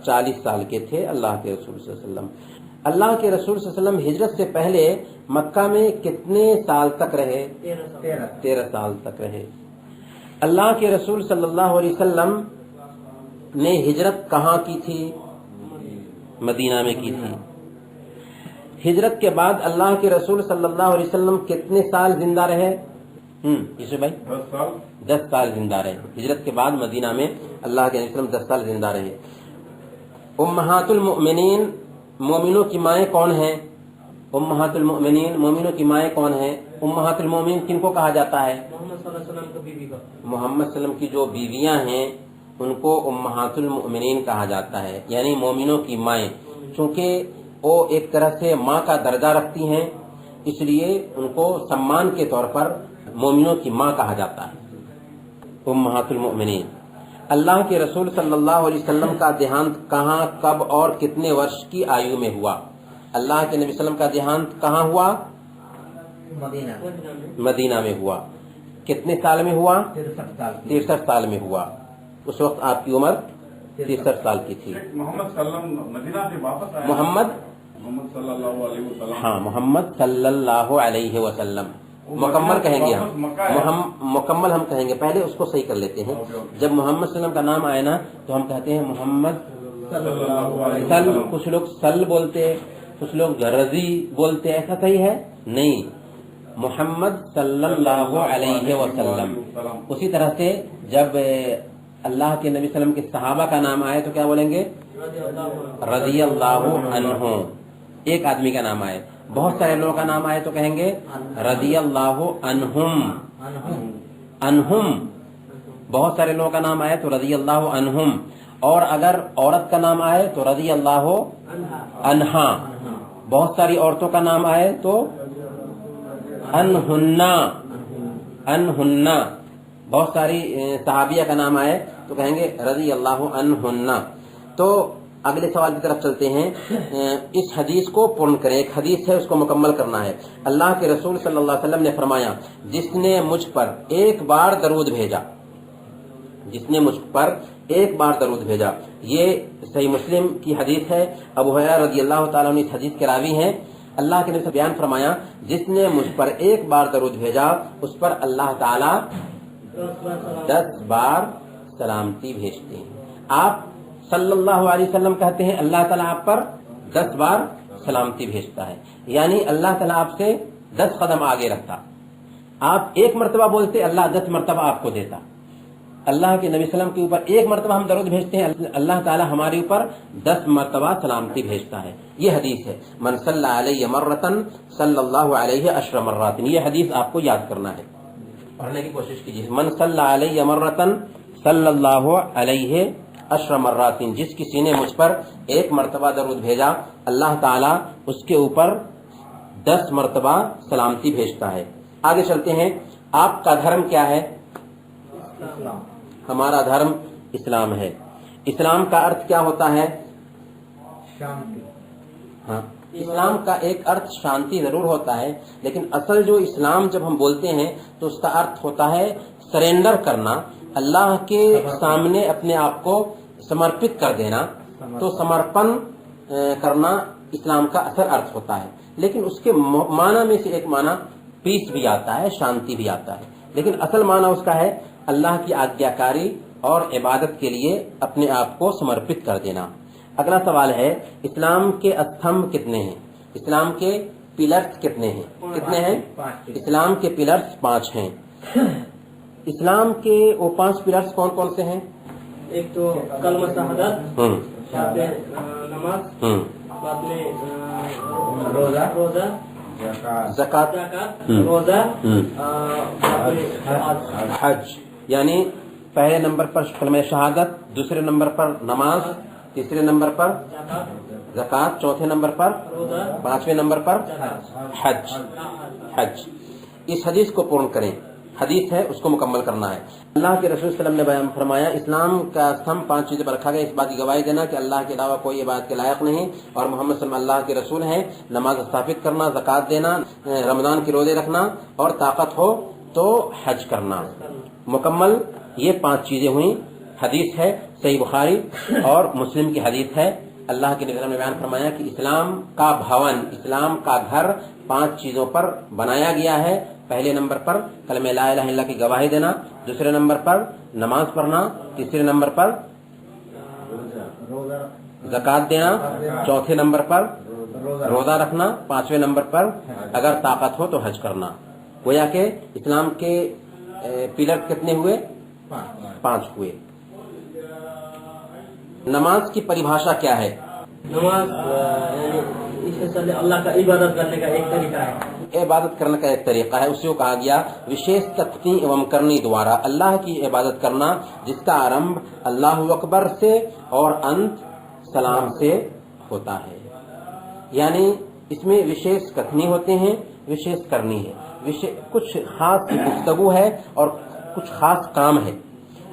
40 سال کے تھے اللہ کے رسول صلی اللہ علیہ وسلم. اللہ کے رسول صلی اللہ علیہ وسلم ہجرت سے پہلے مکہ میں کتنے سال تک رہے؟ 13 سال تک رہے. اللہ کے رسول صلی اللہ علیہ وسلم نے ہجرت کہاں کی تھی؟ مدینہ میں کی تھی. ہجرت کے بعد اللہ کے رسول صلی اللہ علیہ وسلم کتنے سال زندہ رہے؟ یوسف بھائی 10 سال زندہ رہے. ہجرت کے بعد مدینہ میں اللہ کے نبی صلی اللہ علیہ وسلم 10 سال زندہ رہے. امہات المؤمنین مومنوں کی مائیں کون ہیں؟ امہات المؤمنین مومنوں کی مائیں کون ہیں؟ امہات المؤمنین کن کو کہا جاتا ہے؟ محمد صلی اللہ علیہ وسلم کی بیوی کا. محمد صلی اللہ علیہ وسلم کی جو بیویاں ہیں ان کو امہات المؤمنین کہا جاتا ہے, یعنی مومنوں کی مائیں. چونکہ وہ ایک طرح سے ماں کا درجہ رکھتی ہیں اس لیے ان کو سمان کے طور پر مومنوں کی ماں کہا جاتا ہے. امہات المؤمنین. اللہ کے رسول صلی اللہ علیہ وسلم کا دیہانت کہاں, کب اور کتنے ورش کی آیو میں ہوا؟ اللہ کے نبی صلی اللہ علیہ وسلم کا دیہانت کہاں ہوا؟ مدینہ میں ہوا. کتنے سال میں ہوا؟ 63 سال میں ہوا. اس وقت آپ کی عمر 63 سال کی تھی. محمد صلی اللہ علیہ وسلم مدینہ سے واپس آئے. محمد صلی اللہ علیہ وسلم. ہاں, محمد صلی اللہ علیہ وسلم مکمل کہیں گے ہم, مکمل ہم کہیں گے. پہلے اس کو صحیح کر لیتے ہیں. جب محمد صلی اللہ علیہ وسلم کا نام آئے نا تو ہم کہتے ہیں محمد سل. کچھ لوگ سل بولتے, کچھ لوگ رضی بولتے. ایسا صحیح ہے نہیں, محمد صلی اللہ علیہ وسلم. اسی طرح سے جب اللہ کے نبی صلی اللہ علیہ وسلم کے صحابہ کا نام آئے تو کیا بولیں گے؟ رضی اللہ عنہ. ایک آدمی کا نام آئے, بہت سارے لوگوں کا نام آئے تو کہیں گے رضی اللہ عنہم. انہم. بہت سارے لوگوں کا نام آئے تو رضی اللہ عنہم. اور اگر عورت کا نام آئے تو رضی اللہ عنہا. بہت ساری عورتوں کا نام آئے تو انہنہ. انہنہ. بہت ساری صحابیہ کا نام آئے تو کہیں گے رضی اللہ عنہنہ. تو اگلے سوال کی طرف چلتے ہیں. اس حدیث کو پورن کریں. ایک حدیث ہے اس کو مکمل کرنا ہے. اللہ کے رسول صلی اللہ علیہ وسلم نے فرمایا جس نے مجھ پر ایک بار درود بھیجا, جس نے مجھ پر ایک بار درود بھیجا. یہ صحیح مسلم کی حدیث ہے. ابو ہریرہ رضی اللہ تعالیٰ عنہ اس حدیث کے راوی ہیں. اللہ کے نبی سے بیان فرمایا جس نے مجھ پر ایک بار درود بھیجا اس پر اللہ تعالیٰ 10 بار سلامتی بھیجتے ہیں. آپ صلی اللہ علیہ وسلم کہتے ہیں اللہ تعالیٰ آپ پر 10 بار سلامتی بھیجتا ہے, یعنی اللہ تعالیٰ آپ سے 10 قدم آگے رکھتا. آپ ایک مرتبہ بولتے اللہ 10 مرتبہ آپ کو دیتا. اللہ کے نبی صلی اللہ علیہ وسلم کے اوپر ایک مرتبہ ہم درود بھیجتے ہیں, اللہ تعالیٰ ہمارے اوپر 10 مرتبہ سلامتی بھیجتا ہے. یہ حدیث ہے من صلی علیہ مرتن صلی اللہ علیہ 10 مرات. یہ حدیث آپ کو یاد کرنا ہے, پڑھنے کی کوشش کیجیے. من صلی علیہ مرتن صلی اللہ علیہ 10 مرات. جس کسی نے مجھ پر ایک مرتبہ درود بھیجا اللہ تعالیٰ اس کے اوپر 10 مرتبہ سلامتی بھیجتا ہے. آگے چلتے ہیں. آپ کا دھرم کیا ہے؟ اسلام. ہمارا دھرم اسلام ہے. اسلام کا ارتھ کیا ہوتا ہے؟ شانتی. ہاں، اسلام کا ایک ارتھ شانتی ضرور ہوتا ہے، لیکن اصل جو اسلام جب ہم بولتے ہیں تو اس کا ارتھ ہوتا ہے سرینڈر کرنا، اللہ کے سامنے اپنے آپ کو سمرپت کر دینا. تو سمرپن کرنا اسلام کا اصل ارتھ ہوتا ہے. لیکن اس کے معنی میں سے ایک معنی پیس بھی آتا ہے، شانتی بھی آتا ہے، لیکن اصل معنی اس کا ہے اللہ کی آجیاکاری اور عبادت کے لیے اپنے آپ کو سمرپت کر دینا. اگلا سوال ہے، اسلام کے استمبھ کتنے ہیں؟ اسلام کے پلرز کتنے ہیں؟ کتنے ہیں؟ اسلام کے پلرز 5 ہیں. اسلام کے وہ 5 پلرز کون کون سے ہیں؟ ایک تو کلمہ شہادت، بعد میں نماز، بعد میں روزہ، زکات، روزہ، حج. یعنی پہلے نمبر پر کلمہ شہادت، دوسرے نمبر پر نماز، تیسرے نمبر پر زکات، چوتھے نمبر پر روزہ، 5ویں نمبر پر حج. اس حدیث کو پورن کریں. حدیث ہے، اس کو مکمل کرنا ہے. اللہ کے رسول صلی اللہ علیہ وسلم نے بیان فرمایا اسلام کا استمبھ 5 چیزوں پر رکھا گیا. اس بات کی گواہی دینا کہ اللہ کے علاوہ کوئی عبادت کے لائق نہیں اور محمد صلی اللہ علیہ وسلم اللہ کے رسول ہیں. نماز ثابت کرنا، زکات دینا، رمضان کے روزے رکھنا اور طاقت ہو تو حج کرنا. مکمل یہ 5 چیزیں ہوئیں. حدیث ہے، صحیح بخاری اور مسلم کی حدیث ہے. اللہ کے نبی نے بیان فرمایا کہ اسلام کا بھون، اسلام کا گھر 5 چیزوں پر بنایا گیا ہے. پہلے نمبر پر کلمہ لا الہ الا اللہ کی گواہی دینا، دوسرے نمبر پر نماز پڑھنا، تیسرے نمبر پر زکات دینا، چوتھے نمبر پر روزہ رکھنا، 5ویں نمبر پر اگر طاقت ہو تو حج کرنا. گویا کہ اسلام کے پلر کتنے ہوئے؟ 5 ہوئے. نماز کی پریبھاشا کیا ہے؟ نماز یعنی اس سے اللہ کا عبادت کرنے کا ایک طریقہ ہے. عبادت کرنے کا ایک طریقہ ہے. اسی کو کہا گیا وشیش کتنی ایوم کرنی دوارا، اللہ کی عبادت کرنا جس کا آرمبھ اللہ اکبر سے اور انت سلام سے ہوتا ہے. یعنی اس میں وشیش کتنی ہوتے ہیں، وشیش کرنی ہے، کچھ خاص گفتگو ہے اور کچھ خاص کام ہے.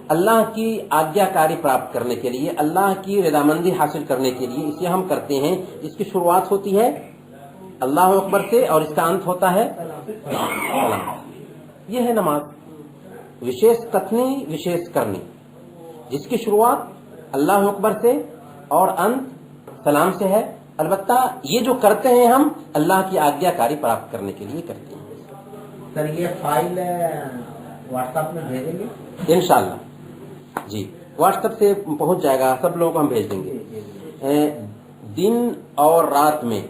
اللہ کی آجیاکاری پراپت کرنے کے لیے، اللہ کی رضامندی حاصل کرنے کے لیے اسے ہم کرتے ہیں. اس کی شروعات ہوتی ہے اللہ اکبر سے اور اس کا انت ہوتا ہے سلام. یہ ہے نماز. وشیش کتنی، وشیش کرنی، جس کی شروعات اللہ اکبر سے اور انت سلام سے ہے. البتہ یہ جو کرتے ہیں ہم اللہ کی آجیاکاری پراپت کرنے کے لیے کرتے ہیں. سر یہ فائل واٹس ایپ میں بھیجیں گے انشاءاللہ. جی واٹس ایپ سے پہنچ جائے گا، سب لوگوں کو ہم بھیج دیں گے. دن اور رات میں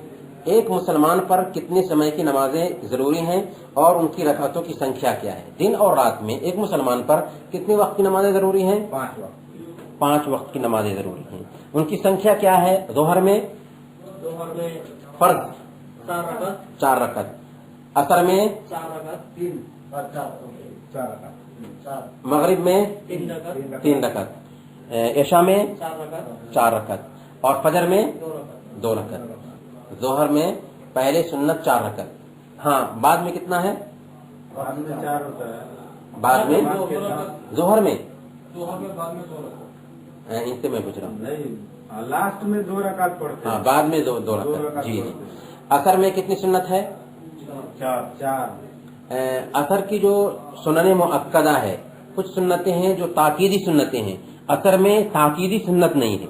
ایک مسلمان پر کتنے سمے کی نمازیں ضروری ہیں اور ان کی رکعتوں کی سنکھیا کیا ہے؟ دن اور رات میں ایک مسلمان پر کتنے وقت کی نمازیں ضروری ہیں؟ 5 وقت. 5 وقت کی نمازیں ضروری ہیں. ان کی سنکھیا کیا ہے؟ ظہر میں فرض 4 رکعت، عصر میں 4 مغرب میں 3 رکعت، عشاء میں 4 رکعت اور فجر میں 2 رکعت. ظہر میں پہلے سنت 4 رکعت. ہاں بعد میں کتنا ہے؟ بعد میں 4 ہوتا ہے. بعد میں ظہر میں ان سے میں پوچھ رہا ہوں. نہیں، لاسٹ میں 2 رکعت پڑھتے ہیں. ہاں بعد میں 2 رکعت. جی جی. عصر میں کتنی سنت ہے؟ 4. عصر کی جو سنن مؤکدہ ہے، کچھ سنتیں ہیں جو تاکیدی سنتیں ہیں. عصر میں تاکیدی سنت نہیں ہے.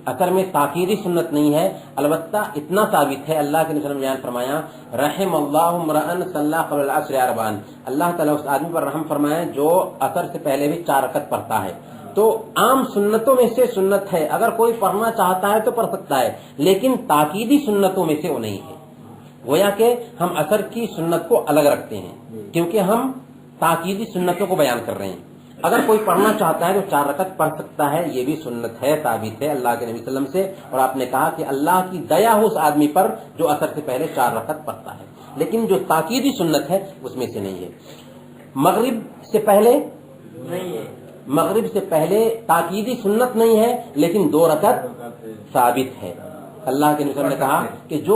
عصر میں تاکیدی سنت نہیں ہے. البتہ اتنا ثابت ہے، اللہ کے نبی نے بیان فرمایا رحم اللہ امرأن صلی قبل العصر 4. اللہ تعالیٰ اس آدمی پر رحم فرمائے جو عصر سے پہلے بھی 4 رکعت پڑھتا ہے. تو عام سنتوں میں سے سنت ہے، اگر کوئی پڑھنا چاہتا ہے تو پڑھ سکتا ہے، لیکن تاکیدی سنتوں میں سے وہ نہیں ہے. گویا کہ ہم عصر کی سنت کو الگ رکھتے ہیں کیونکہ ہم تاکیدی سنتوں کو بیان کر رہے ہیں. اگر کوئی پڑھنا چاہتا ہے تو 4 رکعت پڑھ سکتا ہے، یہ بھی سنت ہے، ثابت ہے اللہ کے نبی صلی اللہ علیہ وسلم سے. اور آپ نے کہا کہ اللہ کی دیا ہو اس آدمی پر جو عصر سے پہلے 4 رکعت پڑھتا ہے، لیکن جو تاکیدی سنت ہے اس میں سے نہیں ہے. مغرب سے پہلے نہیں ہے، مغرب سے پہلے تاکیدی سنت نہیں ہے لیکن 2 رکعت ثابت ہے. اللہ کے نبی صلی اللہ علیہ وسلم نے کہا کہ جو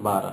12।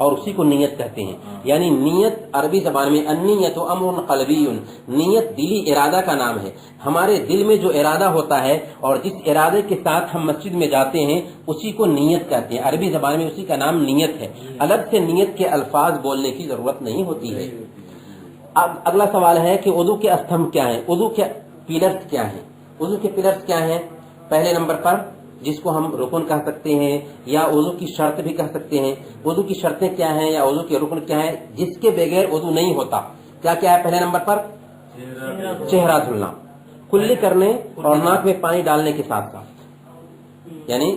اور اسی کو نیت کہتے ہیں. یعنی نیت عربی زبان میں النیت امر قلبی، نیت دلی ارادہ کا نام ہے. ہمارے دل میں جو ارادہ ہوتا ہے اور جس ارادے کے ساتھ ہم مسجد میں جاتے ہیں اسی کو نیت کہتے ہیں. عربی زبان میں اسی کا نام نیت ہے. الگ سے نیت کے الفاظ بولنے کی ضرورت نہیں ہوتی ہے. اب اگلا سوال ہے کہ وضو کے استھم کیا ہیں، وضو کے پیلرز کیا ہیں. وضو کے پیلرز کیا ہیں؟ پہلے نمبر پر جس کو ہم رکن کہہ سکتے ہیں یا وضو کی شرط بھی کہہ سکتے ہیں. وضو کی شرطیں کیا ہیں یا وضو کے رکن کیا ہیں جس کے بغیر وضو نہیں ہوتا؟ کیا کیا ہے؟ پہلے نمبر پر چہرہ دھلنا، کلی کرنے اور ناک میں پانی ڈالنے کے ساتھ ساتھ. یعنی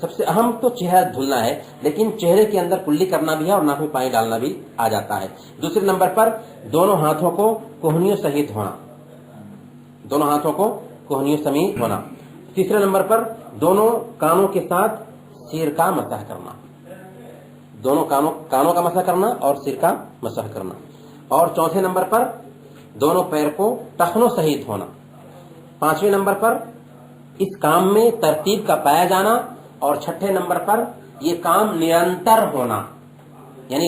سب سے اہم تو چہرہ دھلنا ہے، لیکن چہرے کے اندر کلی کرنا بھی ہے اور ناک میں پانی ڈالنا بھی آ جاتا ہے. دوسرے نمبر پر دونوں ہاتھوں کو کوہنیوں سمیت ہونا، دونوں ہاتھوں کو کوہنیوں سمیت ہونا. تیسرے نمبر پر دونوں کانوں کے ساتھ سر کا مسح کرنا، دونوں کانوں کا مسح کرنا اور سر کا مسح کرنا. اور چوتھے نمبر پر دونوں پیر کو ٹخنوں سمیت ہونا. پانچویں نمبر پر اس کام میں ترتیب کا پایا جانا. اور چھٹے نمبر پر یہ کام نرنتر ہونا، یعنی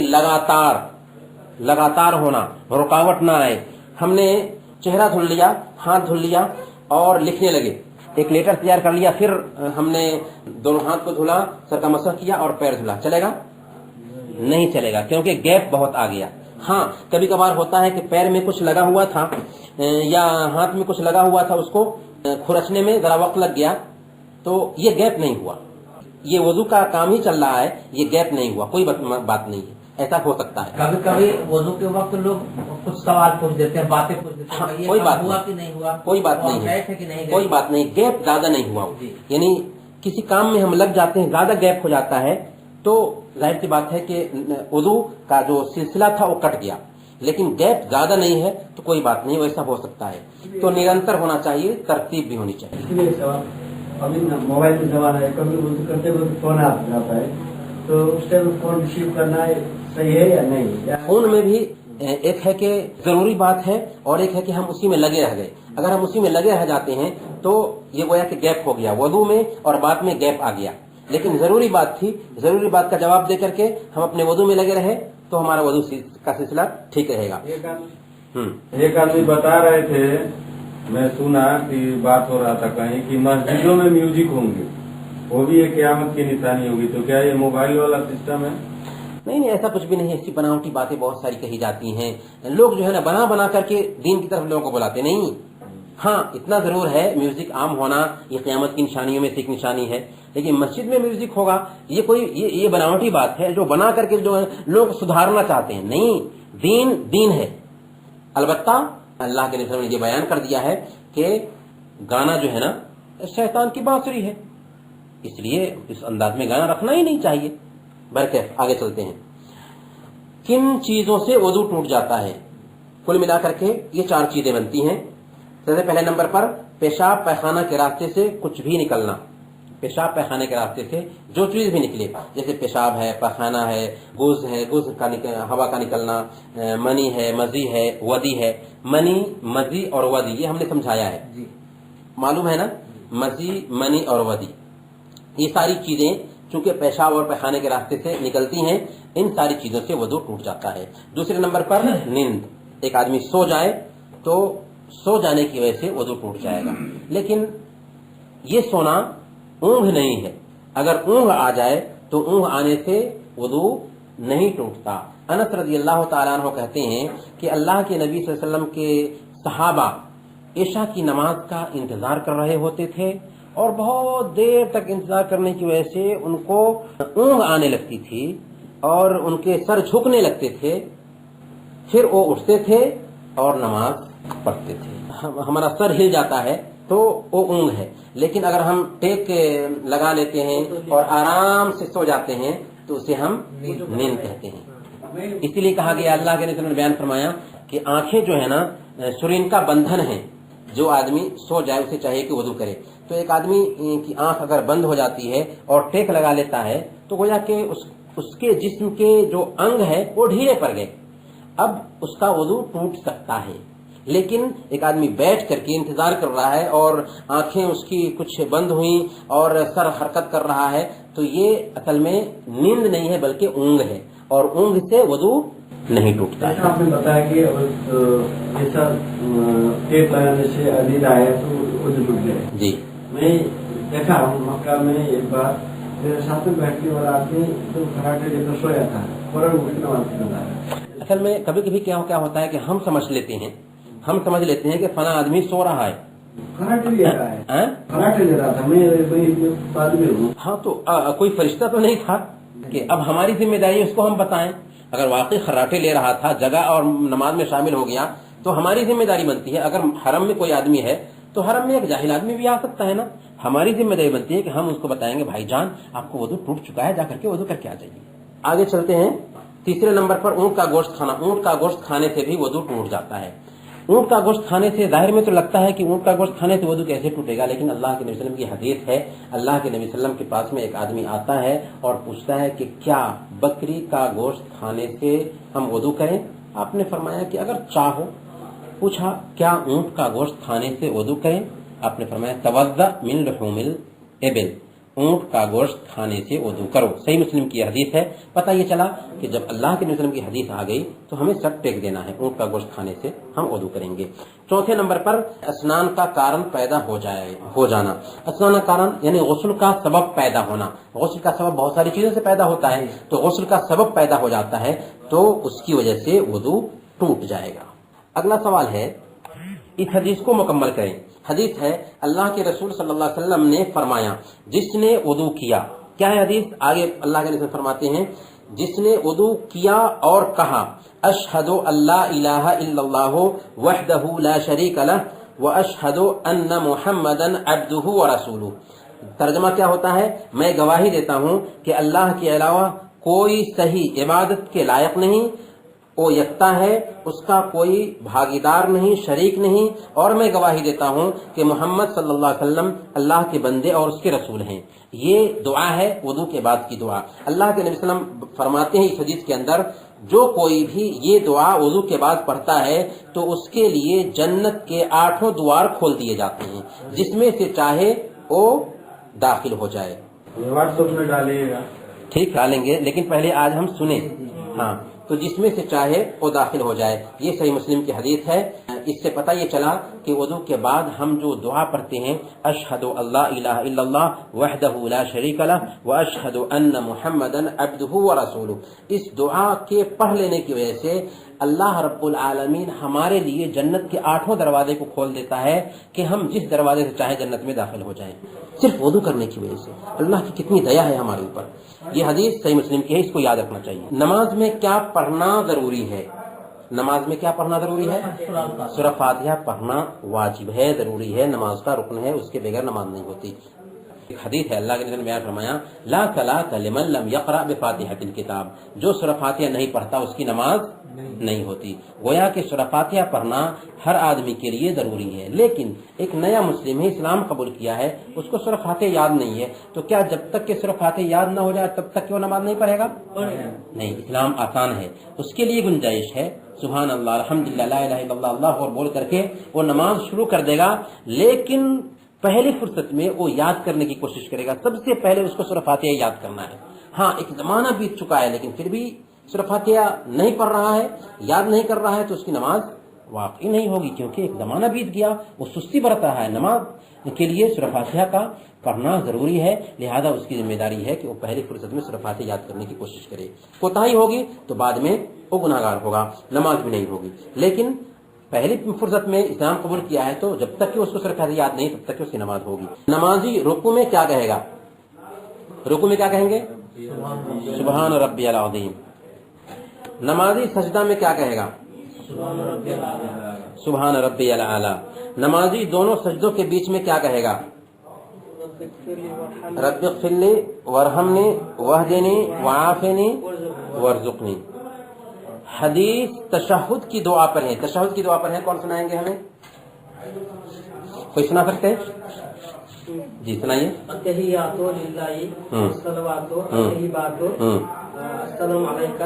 لگاتار ہونا، رکاوٹ نہ آئے. ہم نے چہرہ دھل لیا، ہاتھ دھل لیا اور لکھنے لگے، ایک لیٹر تیار کر لیا، پھر ہم نے دونوں ہاتھ کو دھلا، سر کا مسح کیا اور پیر دھلا، چلے گا؟ نہیں چلے گا، کیونکہ گیپ بہت آ گیا. ہاں کبھی کبھار ہوتا ہے کہ پیر میں کچھ لگا ہوا تھا یا ہاتھ میں کچھ لگا ہوا تھا، اس کو کھرچنے میں ذرا وقت لگ گیا تو یہ گیپ نہیں ہوا. یہ وضو کا کام ہی چل رہا ہے، یہ گیپ نہیں ہوا، کوئی بات نہیں ہے. ایسا ہو سکتا ہے. کبھی کبھی وضو کے وقت لوگ کچھ سوال پوچھ دیتے ہیں، باتیں پوچھ دیتے ہیں، کوئی بات ہوا کہ نہیں ہوا، کوئی بات نہیں ہے، کوئی بات نہیں. گیپ زیادہ نہیں ہوا. یعنی کسی کام میں ہم لگ جاتے ہیں، زیادہ گیپ ہو جاتا ہے تو ظاہر سی بات ہے کہ وضو کا جو سلسلہ تھا وہ کٹ گیا. لیکن گیپ زیادہ نہیں ہے تو کوئی بات نہیں، ویسا ہو سکتا ہے. تو نرنتر ہونا چاہیے، ترتیب بھی ہونی چاہیے. ابھی موبائل کا سوال ہے، کبھی وضو کرتے وقت فون آ جاتا ہے تو اس ٹائم فون ریسیو کرنا صحیح ہے یا نہیں؟ فون میں بھی ایک ہے کہ ضروری بات ہے اور ایک ہے کہ ہم اسی میں لگے رہ گئے. اگر ہم اسی میں لگے رہ جاتے ہیں تو یہ گویا کہ گیپ ہو گیا وضو میں اور بات میں گیپ آ گیا. لیکن ضروری بات تھی، ضروری بات کا جواب دے کر کے ہم اپنے وضو میں لگے رہے تو ہمارا وضو کا سلسلہ ٹھیک رہے گا. ایک آدمی بتا رہے تھے، میں سنا کہ بات ہو رہا تھا کہیں کہ مسجدوں میں میوزک ہوں گے، وہ بھی ایک قیامت کی نشانی ہوگی. تو کیا یہ موبائل والا سسٹم ہے؟ نہیں، ایسا کچھ بھی نہیں ہے. ایسی بناوٹی باتیں بہت ساری کہی جاتی ہیں. لوگ جو ہے نا بنا کر کے دین کی طرف لوگوں کو بلاتے نہیں. ہاں اتنا ضرور ہے میوزک عام ہونا یہ قیامت کی نشانیوں میں سے ایک نشانی ہے. لیکن مسجد میں میوزک ہوگا یہ بناوٹی بات ہے جو بنا کر کے جو ہے لوگ سدھارنا چاہتے ہیں. نہیں، دین ہے. البتہ اللہ کے نبی نے یہ بیان کر دیا ہے کہ گانا جو ہے نا شیطان کی بانسری ہے، اس لیے اس انداز میں گانا رکھنا ہی نہیں چاہیے. برکت آگے چلتے ہیں. کن چیزوں سے وضو ٹوٹ جاتا ہے؟ کل ملا کر کے یہ 4 چیزیں بنتی ہیں. سب سے پہلے نمبر پر پیشاب پیخانہ کے راستے سے کچھ بھی نکلنا. پیشاب پیخانے کے راستے سے جو چیز بھی نکلے، جیسے پیشاب ہے، پیخانہ ہے، گوز کا ہوا کا نکلنا، منی ہے، مزی ہے، ودی ہے. منی، مزی اور ودی یہ ہم نے سمجھایا ہے، معلوم ہے نا. مزی، منی اور ودی یہ ساری چیزیں چونکہ پیشاب اور پیخانے کے راستے سے نکلتی ہیں، ان ساری چیزوں سے وضو ٹوٹ جاتا ہے. دوسرے نمبر پر نیند. ایک آدمی سو جائے تو سو جانے کی وجہ سے وضو ٹوٹ جائے گا. لیکن یہ سونا اونگ نہیں ہے. اگر اونگ آ جائے تو اونگ آنے سے وضو نہیں ٹوٹتا. انس رضی اللہ تعالیٰ عنہ کہتے ہیں کہ اللہ کے نبی صلی اللہ علیہ وسلم کے صحابہ عشاء کی نماز کا انتظار کر رہے ہوتے تھے اور بہت دیر تک انتظار کرنے کی وجہ سے ان کو اونگ آنے لگتی تھی اور ان کے سر جھکنے لگتے تھے. پھر وہ اٹھتے تھے اور نماز پڑھتے تھے. ہمارا سر ہل جاتا ہے تو وہ اونگ ہے. لیکن اگر ہم ٹیک لگا لیتے ہیں اور آرام سے سو جاتے ہیں تو اسے ہم نیند کہتے ہیں. اسی لیے کہا گیا، اللہ کے نبی نے بیان فرمایا کہ آنکھیں جو ہے نا سرین کا بندھن ہے. جو آدمی سو جائے اسے چاہیے کہ وضو کرے. تو ایک آدمی کی آنکھ اگر بند ہو جاتی ہے اور ٹیک لگا لیتا ہے تو گویا کہ اس کے جسم کے جو انگ ہے وہ ڈھیلے پڑ گئے. اب اس کا وضو ٹوٹ سکتا ہے. لیکن ایک آدمی بیٹھ کر کے انتظار کر رہا ہے اور آنکھیں اس کی کچھ بند ہوئیں اور سر حرکت کر رہا ہے تو یہ اصل میں نیند نہیں ہے بلکہ اونگ ہے، اور اونگ سے وضو نہیں ٹوٹتا ہے۔ آپ نے بتایا کہ ایسا ٹیپ لگانے سے عدید آیا تو وضو ٹوٹ گیا۔ جی میں دیکھا ہوں مکہ میں ایک بار میرے ساتھ میں بیٹھنے والا آدمی تو کراٹے لے کر سویا تھا، فوراً اٹھ کے نماز پڑھا ہے۔ اصل میں کبھی کبھی کیا ہوتا ہے کہ ہم سمجھ لیتے ہیں کہ فلاں آدمی سو رہا ہے، کراٹے لے رہا ہے، کراٹے لے رہا تھا، میں بعد میں ہوں۔ ہاں تو کوئی فرشتہ تو نہیں تھا کہ اب ہماری ذمہ داری اس کو ہم بتائیں۔ اگر واقعی خراٹے لے رہا تھا، جگہ اور نماز میں شامل ہو گیا تو ہماری ذمہ داری بنتی ہے۔ اگر حرم میں کوئی آدمی ہے تو حرم میں ایک جاہل آدمی بھی آ سکتا ہے نا، ہماری ذمہ داری بنتی ہے کہ ہم اس کو بتائیں گے بھائی جان آپ کو وضو ٹوٹ چکا ہے، جا کر کے وضو کر کے آ جائیے۔ آگے چلتے ہیں، تیسرے نمبر پر اونٹ کا گوشت کھانا۔ اونٹ کا گوشت کھانے سے بھی وضو ٹوٹ جاتا ہے۔ اونٹ کا گوشت کھانے سے ظاہر میں تو لگتا ہے کہ اونٹ کا گوشت کھانے سے وضو کیسے ٹوٹے گا، لیکن اللہ کے نبی صلی اللہ علیہ وسلم کی حدیث ہے، اللہ کے نبی صلی اللہ علیہ وسلم کے پاس میں ایک آدمی آتا ہے اور پوچھتا ہے کہ کیا بکری کا گوشت کھانے سے ہم وضو کریں؟ آپ نے فرمایا کہ اگر چاہو۔ پوچھا کیا اونٹ کا گوشت کھانے سے وضو کریں؟ آپ نے فرمایا توضأ من لحوم الابل، اونٹ کا گوشت کھانے سے وضو کرو۔ صحیح مسلم کی حدیث ہے۔ پتہ یہ چلا کہ جب اللہ کے نبی صلی اللہ علیہ وسلم کی حدیث آ گئی تو ہمیں سر ٹیک دینا ہے، اونٹ کا گوشت کھانے سے ہم وضو کریں گے۔ چوتھے نمبر پر اسنان کا کارن پیدا ہو جانا۔ اسنان کا کارن یعنی غسل کا سبب پیدا ہونا۔ غسل کا سبب بہت ساری چیزوں سے پیدا ہوتا ہے، تو غسل کا سبب پیدا ہو جاتا ہے تو اس کی وجہ سے وضو ٹوٹ جائے گا۔ اگلا سوال ہے، اس حدیث کو مکمل کریں۔ حدیث ہے اللہ کے رسول صلی اللہ علیہ وسلم نے فرمایا جس نے وضو کیا، کیا ہے حدیث؟ آگے اللہ کے رسول فرماتے ہیں جس نے وضو کیا اور کہا اشہد اللہ الہ الا اللہ وحدہ لا شریک لہ واشہد ان محمدا عبدہ ورسولہ۔ ترجمہ کیا ہوتا ہے؟ میں گواہی دیتا ہوں کہ اللہ کے علاوہ کوئی صحیح عبادت کے لائق نہیں، وہ یکتا ہے، اس کا کوئی بھاگیدار نہیں، شریک نہیں، اور میں گواہی دیتا ہوں کہ محمد صلی اللہ علیہ وسلم اللہ کے بندے اور اس کے رسول ہیں۔ یہ دعا ہے وضو کے بعد کی دعا۔ اللہ کے نبی صلی اللہ علیہ وسلم فرماتے ہیں اس حدیث کے اندر جو کوئی بھی یہ دعا وضو کے بعد پڑھتا ہے تو اس کے لیے جنت کے 8 دوار کھول دیے جاتے ہیں، جس میں سے چاہے وہ داخل ہو جائے۔ واٹس ایپ میں ڈالیے گا، ٹھیک ڈالیں گے، لیکن پہلے آج ہم سنیں۔ ہاں تو جس میں سے چاہے وہ داخل ہو جائے، یہ صحیح مسلم کی حدیث ہے۔ اس سے پتہ یہ چلا کہ وضو کے بعد ہم جو دعا پڑھتے ہیں اشہد اللہ الہ الا اللہ وحدہ لا شریک لہ واشہد ان محمدا عبدہ ورسولہ، اس دعا کے پڑھ لینے کی وجہ سے اللہ رب العالمین ہمارے لیے جنت کے 8 دروازے کو کھول دیتا ہے کہ ہم جس دروازے سے چاہے جنت میں داخل ہو جائیں، صرف وضو کرنے کی وجہ سے۔ اللہ کی کتنی دیا ہے ہمارے اوپر۔ یہ حدیث صحیح مسلم کی ہے، اس کو یاد رکھنا چاہیے۔ نماز میں کیا پڑھنا ضروری ہے؟ نماز میں کیا پڑھنا ضروری ہے؟ سورہ فاتحہ پڑھنا واجب ہے، ضروری ہے، نماز کا رکن ہے، اس کے بغیر نماز نہیں ہوتی۔ ایک حدیث ہے اللہ کے نبی نے بیان فرمایا لا صلاۃ لمن لم یقرأ بفاتحۃ الکتاب، جو سورہ فاتحہ نہیں پڑھتا اس کی نماز نہیں ہوتی۔ گویا کہ سورہ فاتحہ پڑھنا ہر آدمی کے لیے ضروری ہے، لیکن ایک نیا مسلم ہے، اسلام قبول کیا ہے، اس کو سورہ فاتحہ یاد نہیں ہے، تو کیا جب تک کہ سورہ فاتحہ یاد نہ ہو جائے تب تک کہ وہ نماز نہیں پڑھے گا؟ نہیں، اسلام آسان ہے، اس کے لیے گنجائش ہے۔ سبحان اللہ الحمدللہ لا الہ الا اللہ اللہ اور بول کر کے وہ نماز شروع کر دے گا، لیکن پہلی فرصت میں وہ یاد کرنے کی کوشش کرے گا۔ سب سے پہلے اس کو سورہ فاتحہ یاد کرنا ہے۔ ہاں ایک زمانہ بیت چکا ہے لیکن پھر بھی سورہ فاتحہ نہیں پڑھ رہا ہے، یاد نہیں کر رہا ہے، تو اس کی نماز واقعی نہیں ہوگی، کیونکہ ایک زمانہ بیت گیا، وہ سستی برت رہا ہے۔ نماز کے لیے سورہ فاتحہ کا پڑھنا ضروری ہے، لہذا اس کی ذمہ داری ہے کہ وہ پہلی فرصت میں سورہ فاتحہ یاد کرنے کی کوشش کرے۔ کوتاہی ہوگی تو بعد میں وہ گناہگار ہوگا، نماز بھی نہیں ہوگی۔ لیکن پہلی فرصت میں اسلام قبول کیا ہے تو جب تک کہ اس کو سورہ فاتحہ یاد نہیں تب تک کہ اس کی نماز ہوگی۔ نمازی رکوع میں کیا کہے گا؟ رکوع میں کیا کہیں گے؟ سبحان ربی العظیم۔ نمازی سجدہ میں کیا کہے گا؟ سبحان ربی الاعلی۔ نمازی دونوں سجدوں کے بیچ میں کیا کہے گا؟ رب اغفر لی وارحمنی واہدنی وعافنی وارزقنی۔ حدیث تشہد کی دعا پر ہے، تشہد کی دعا پر ہے، کون سنائیں گے ہمیں؟ کوئی سنا سکتے ہیں؟ جی سنائیے۔ التحیات للہ والصلوات والطیبات السلام علیکہ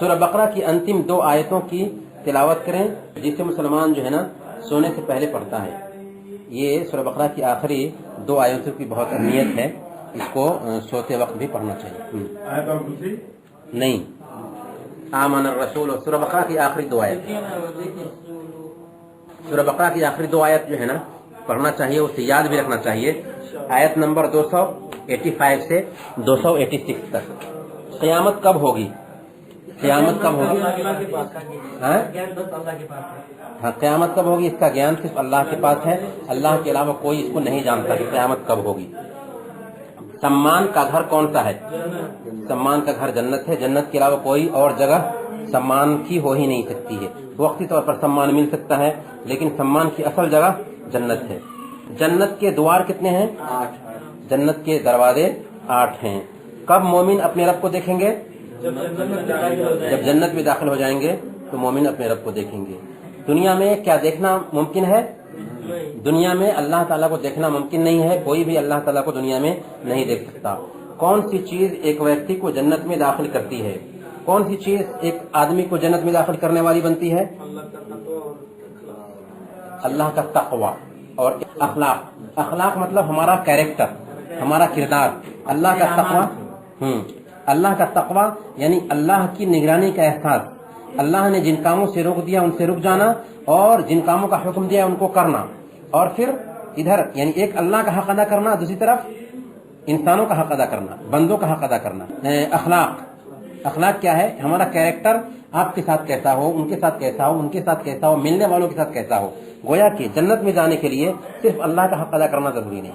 سورہ بقرہ کی انتم 2 آیتوں کی تلاوت کریں جسے مسلمان جو ہے نا سونے سے پہلے پڑھتا ہے. یہ سورہ بقرہ کی آخری 2 آیتوں کی بہت اہمیت ہے, اس کو سوتے وقت بھی پڑھنا چاہیے. نہیں, آمن الرسول, سورہ بقرہ کی آخری 2 آیت, سورہ بقرہ کی آخری 2 آیت جو ہے نا پڑھنا چاہیے, اسے یاد بھی رکھنا چاہیے. آیت نمبر 285 سے 286 تک. قیامت کب ہوگی؟ قیامت کب ہوگی؟ ہاں, قیامت کب ہوگی اس کا گیان صرف اللہ کے پاس ہے, اللہ کے علاوہ کوئی اس کو نہیں جانتا کہ قیامت کب ہوگی. سمان کا گھر کون سا ہے؟ سمان کا گھر جنت ہے. جنت کے علاوہ کوئی اور جگہ سمان کی ہو ہی نہیں سکتی ہے. وقتی طور پر سمان مل سکتا ہے لیکن سمان کی اصل جگہ جنت ہے. جنت کے دوار کتنے ہیں؟ 8. جنت کے دروازے 8 ہیں. کب مومن اپنے رب کو دیکھیں گے؟ جب جنت میں داخل ہو جائیں گے تو مومن اپنے رب کو دیکھیں گے. دنیا میں کیا دیکھنا ممکن ہے؟ دنیا میں اللہ تعالیٰ کو دیکھنا ممکن نہیں ہے. کوئی بھی اللہ تعالیٰ کو دنیا میں نہیں دیکھ سکتا. کون سی چیز ایک ویکتی کو جنت میں داخل کرتی ہے؟ کون سی چیز ایک آدمی کو جنت میں داخل کرنے والی بنتی ہے؟ اللہ کا تقوی اور اخلاق. اخلاق مطلب ہمارا کیریکٹر, ہمارا کردار. اللہ کا تقوی, اللہ کا تقوی یعنی اللہ کی نگرانی کا احساس. اللہ نے جن کاموں سے روک دیا ان سے رک جانا, اور جن کاموں کا حکم دیا ان کو کرنا. اور پھر ادھر یعنی ایک اللہ کا حق ادا کرنا, دوسری طرف انسانوں کا حق ادا کرنا, بندوں کا حق ادا کرنا. اخلاق کیا ہے؟ ہمارا کیریکٹر آپ کے ساتھ کیسا ہو, ان کے ساتھ کیسا ہو, ان کے ساتھ کیسا ہو, ملنے والوں کے ساتھ کیسا ہو. گویا کہ جنت میں جانے کے لیے صرف اللہ کا حق ادا کرنا ضروری نہیں,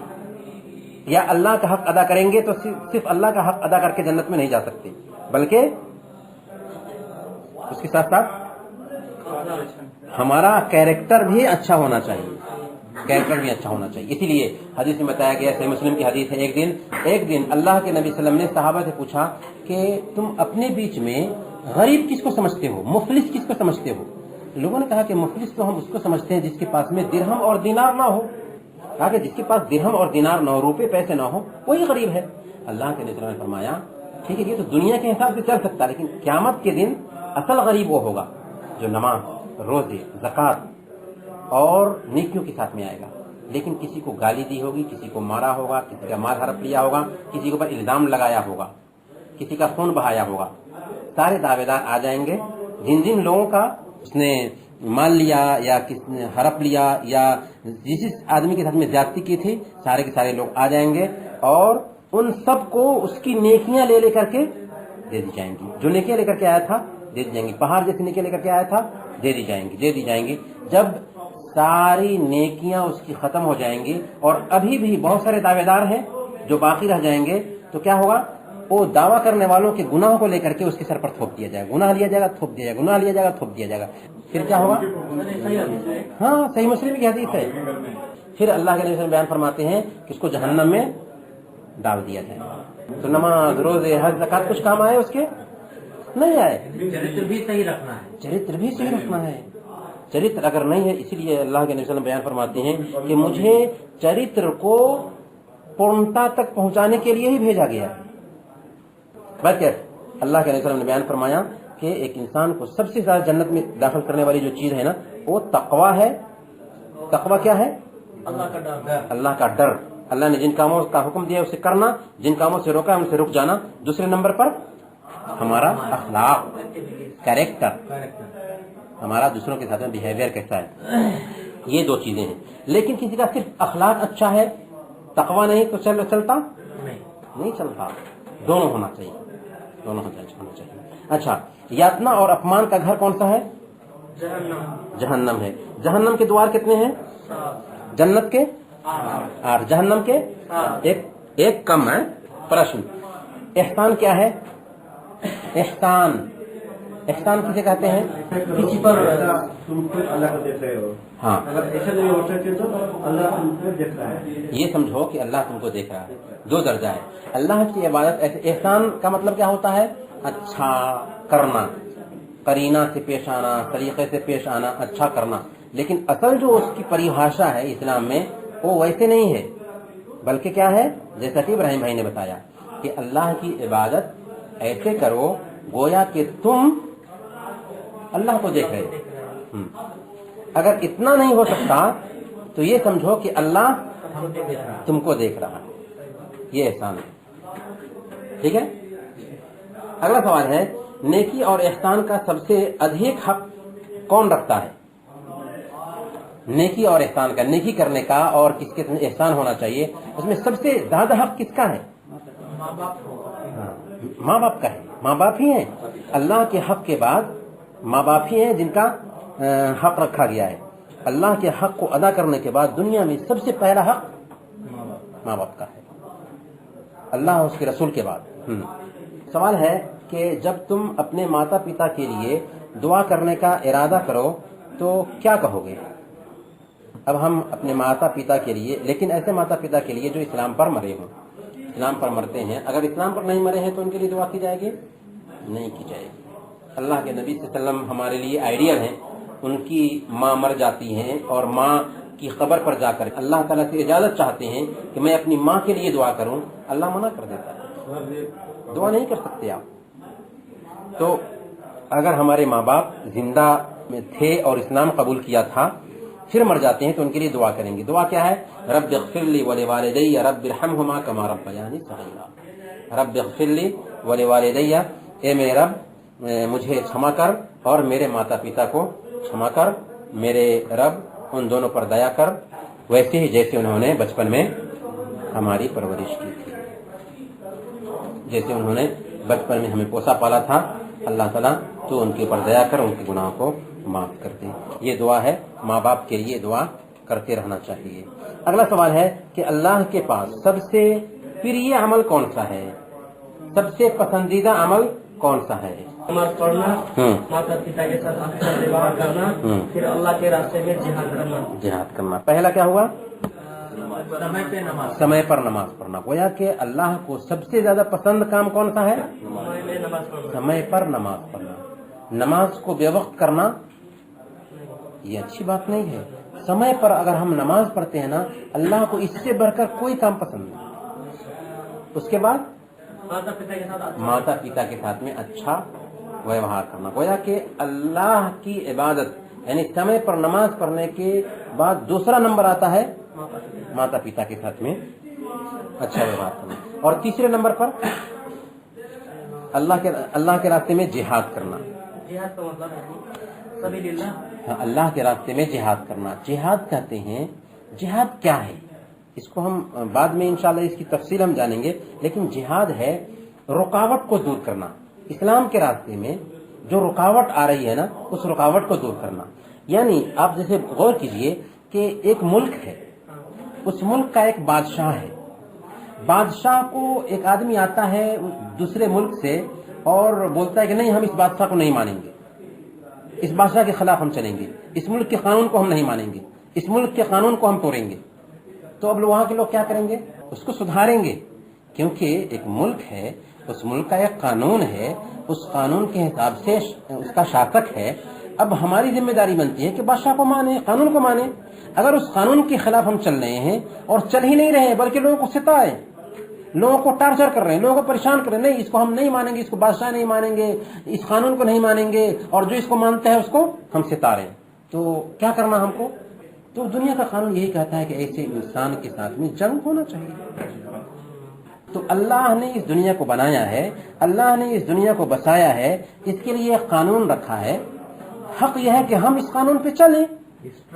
یا اللہ کا حق ادا کریں گے تو صرف اللہ کا حق ادا کر کے جنت میں نہیں جا سکتے, بلکہ اس کے ساتھ ساتھ ہمارا کیریکٹر بھی اچھا ہونا چاہیے. کیریکٹر بھی اچھا ہونا چاہیے. اسی لیے حدیث میں بتایا گیا, صحیح مسلم کی حدیث ہے, ایک دن اللہ کے نبی صلی اللہ علیہ وسلم نے صحابہ سے پوچھا کہ تم اپنے بیچ میں غریب کس کو سمجھتے ہو, مفلس کس کو سمجھتے ہو؟ لوگوں نے کہا کہ مفلس تو ہم اس کو سمجھتے ہیں جس کے پاس میں درہم اور دینار نہ ہو. کہا کہ جس کے پاس درہم اور دینار نہ ہو, روپے پیسے نہ ہو, وہی غریب ہے. اللہ کے نبی نے فرمایا ٹھیک ہے یہ تو دنیا کے حساب سے چل سکتا, لیکن قیامت کے دن اصل غریب وہ ہوگا جو نماز, روزے, زکات اور نیکیوں کے ساتھ میں آئے گا, لیکن کسی کو گالی دی ہوگی, کسی کو مارا ہوگا, کسی کا مال ہڑپ لیا ہوگا, کسی کے اوپر الزام لگایا ہوگا, کسی کا خون بہایا ہوگا. سارے دعوے دار آ جائیں گے. جن لوگوں کا اس نے مال لیا یا کس نے ہڑپ لیا یا جس آدمی کے ساتھ میں زیادتی کی تھی, سارے کے سارے لوگ آ جائیں گے اور ان سب کو اس کی نیکیاں لے کر کے دے دی جائیں گی. جو نیکیاں لے کر کے آیا تھا دے دی جائیں گی, پہاڑ جیسی نیکیاں لے کر کے آیا تھا دے دی جائیں گی. جب ساری نیکیاں اس کی ختم ہو جائیں گی اور ابھی بھی بہت سارے دعوے دار ہیں جو باقی رہ جائیں گے, تو کیا ہوگا؟ وہ دعویٰ کرنے والوں کے گناہوں کو لے کر کے اس کے سر پر تھوپ دیا جائے گا. گناہ لیا جائے گا, تھوپ دیا جائے گا, گناہ لیا جائے گا, تھوپ دیا جائے گا. پھر کیا ہوگا؟ ہاں, صحیح مسلم کی حدیث ہے. پھر اللہ کے نبی بیان فرماتے ہیں کہ اس کو جہنم میں ڈال دیا جائے. تو نماز, روزے, حج, زکات کچھ کام آئے اس کے؟ نہیں آئے. چرتر بھی صحیح رکھنا ہے. چرتر اگر نہیں ہے, اسی لیے اللہ کے نبی صلی اللہ علیہ وسلم بیان فرماتے ہیں کہ مجھے چرتر کو پورنتا تک پہنچانے کے لیے ہی بھیجا گیا ہے. بلکہ اللہ کے نبی صلی اللہ علیہ وسلم نے بیان فرمایا کہ ایک انسان کو سب سے زیادہ جنت میں داخل کرنے والی جو چیز ہے نا وہ تقوی ہے. تقوی کیا ہے؟ اللہ کا ڈر. اللہ نے جن کاموں کا حکم دیا ہے اسے کرنا, جن کاموں سے روکا ہے ان سے رک جانا. دوسرے نمبر پر ہمارا اخلاق, کیریکٹر, ہمارا دوسروں کے ساتھ میں بیہیویئر کیسا ہے. یہ 2 چیزیں ہیں. لیکن کسی کا صرف اخلاق اچھا ہے, تقوی نہیں تو چلتا نہیں چلتا. دونوں ہونا چاہیے. اچھا, یاتنا اور اپمان کا گھر کون سا ہے؟ جہنم ہے. جہنم کے دوار کتنے ہیں؟ جنت کے 8, جہنم کے ایک کم ہے. پرشن, احسان کیا ہے؟ احسان کسے کہتے ہیں؟ کسی پر تم کو اللہ کو دیکھ رہے ہو. ہاں, اگر ایسا نہیں ہو سکے تو اللہ تم کو دیکھ رہا ہے. یہ سمجھو کہ اللہ تم کو دیکھ رہا ہے. 2 درجہ ہے. اللہ کی عبادت ایسے. احسان کا مطلب کیا ہوتا ہے؟ اچھا کرنا, قرینہ سے پیش آنا, طریقے سے پیش آنا, اچھا کرنا. لیکن اصل جو اس کی پریبھاشا ہے اسلام میں وہ ویسے نہیں ہے, بلکہ کیا ہے؟ جیسا کہ ابراہیم بھائی نے بتایا کہ اللہ کی عبادت ایسے کرو گویا کہ تم اللہ کو دیکھ رہے ہیں. اگر اتنا نہیں ہو سکتا تو یہ سمجھو کہ اللہ تم کو دیکھ رہا ہے. یہ احسان ہے. ٹھیک ہے. اگلا سوال ہے نیکی اور احسان کا سب سے ادھک حق کون رکھتا ہے؟ نیکی اور احسان کا, نیکی کرنے کا اور کس کے احسان ہونا چاہیے, اس میں سب سے زیادہ حق کس کا ہے؟ ماں باپ کا ہے. ماں باپ ہی ہیں. اللہ کے حق کے بعد ماں باپ ہی ہیں جن کا حق رکھا گیا ہے. اللہ کے حق کو ادا کرنے کے بعد دنیا میں سب سے پہلا حق ماں باپ کا ہے, اللہ اور اس کے رسول کے بعد. سوال ہے کہ جب تم اپنے ماتا پتا کے لیے دعا کرنے کا ارادہ کرو تو کیا کہو گے؟ اب ہم اپنے ماتا پتا کے لیے, لیکن ایسے ماتا پتا کے لیے جو اسلام پر مرے ہوں, اسلام پر مرتے ہیں, اگر اسلام پر نہیں مرے ہیں تو ان کے لیے دعا کی جائے گی؟ نہیں کی جائے گی. اللہ کے نبی صلی اللہ علیہ وسلم ہمارے لیے آئیڈیل ہیں. ان کی ماں مر جاتی ہیں اور ماں کی قبر پر جا کر اللہ تعالیٰ سے اجازت چاہتے ہیں کہ میں اپنی ماں کے لیے دعا کروں, اللہ منع کر دیتا ہے, دعا نہیں کر سکتے آپ. تو اگر ہمارے ماں باپ زندہ میں تھے اور اسلام قبول کیا تھا پھر مر جاتے ہیں تو ان کے لیے دعا کریں گے. دعا کیا ہے؟ رب اغفر لی ولوالدی رب ارحمہما کما ربیانی صغیرا. رب اغفر لی ولوالدی, اے میرے رب مجھے چھما کر اور میرے ماتا پتا کو چھما کر, میرے رب ان دونوں پر دیا کر, ویسے ہی جیسے انہوں نے بچپن میں ہماری پرورش کی تھی, جیسے انہوں نے بچپن میں ہمیں پوسا پالا تھا. اللہ تعالیٰ تو ان کے اوپر دیا کر ان کے گناہوں کو معاف کر دے. یہ دعا ہے, ماں باپ کے لیے دعا کرتے رہنا چاہیے. اگلا سوال ہے کہ اللہ کے پاس سب سے پریہ عمل کون سا ہے؟ سب سے پسندیدہ عمل کون سا ہے؟ نماز پڑھنا, ماتا پتا کے ساتھ اچھا ویوہار کرنا, پھر اللہ کے راستے میں جہاد کرنا. جہاد کرنا. پہلا کیا ہوا؟ سمے پہ نماز, سمے پر نماز پڑھنا. گویا کہ اللہ کو سب سے زیادہ پسند کام کون سا ہے؟ سمے میں نماز پڑھنا. سمے پر نماز پڑھنا. نماز کو بے وقت کرنا یہ اچھی بات نہیں ہے. سمے پر اگر ہم نماز پڑھتے ہیں نا, اللہ کو اس سے بڑھ کر کوئی کام پسند نہیں. اس کے بعد ماتا پتا کے ساتھ ماتا پتا کے ساتھ میں اچھا ویوہار کرنا. گویا کہ اللہ کی عبادت یعنی سمے پر نماز پڑھنے کے بعد دوسرا نمبر آتا ہے ماتا پتا کے ساتھ میں اچھا ویوہار کرنا. اور تیسرے نمبر پر اللہ کے راستے میں جہاد کرنا. جہاد کا مطلب ہے سبیل اللہ, اللہ کے راستے میں جہاد کرنا. جہاد کہتے ہیں, جہاد کیا ہے اس کو ہم بعد میں انشاءاللہ اس کی تفصیل ہم جانیں گے, لیکن جہاد ہے رکاوٹ کو دور کرنا. اسلام کے راستے میں جو رکاوٹ آ رہی ہے نا, اس رکاوٹ کو دور کرنا. یعنی آپ جیسے غور کیجئے کہ ایک ملک ہے, اس ملک کا ایک بادشاہ ہے. بادشاہ کو ایک آدمی آتا ہے دوسرے ملک سے اور بولتا ہے کہ نہیں ہم اس بادشاہ کو نہیں مانیں گے, اس بادشاہ کے خلاف ہم چلیں گے, اس ملک کے قانون کو ہم نہیں مانیں گے, اس ملک کے قانون کو ہم توڑیں گے. تو اب وہاں کے لوگ کیا کریں گے؟ اس کو سدھاریں گے, کیونکہ ایک ملک ہے, اس ملک کا ایک قانون ہے, اس قانون کے حساب سے اس کا شاسک ہے. اب ہماری ذمہ داری بنتی ہے کہ بادشاہ کو مانے, قانون کو مانے. اگر اس قانون کے خلاف ہم چل رہے ہیں اور چل ہی نہیں رہے ہیں بلکہ لوگوں کو ستائے, لوگوں کو ٹارچر کر رہے ہیں, لوگوں کو پریشان کر رہے ہیں, نہیں اس کو ہم نہیں مانیں گے, اس کو بادشاہ نہیں مانیں گے, اس قانون کو نہیں مانیں گے, اور جو اس کو مانتے ہیں اس کو ہم ستا رہے ہیں, تو کیا کرنا ہم کو؟ تو دنیا کا قانون یہی کہتا ہے کہ ایسے انسان کے ساتھ میں جنگ ہونا چاہیے. تو اللہ نے اس دنیا کو بنایا ہے, اللہ نے اس دنیا کو بسایا ہے, اس کے لیے ایک قانون رکھا ہے. حق یہ ہے کہ ہم اس قانون پہ چلیں,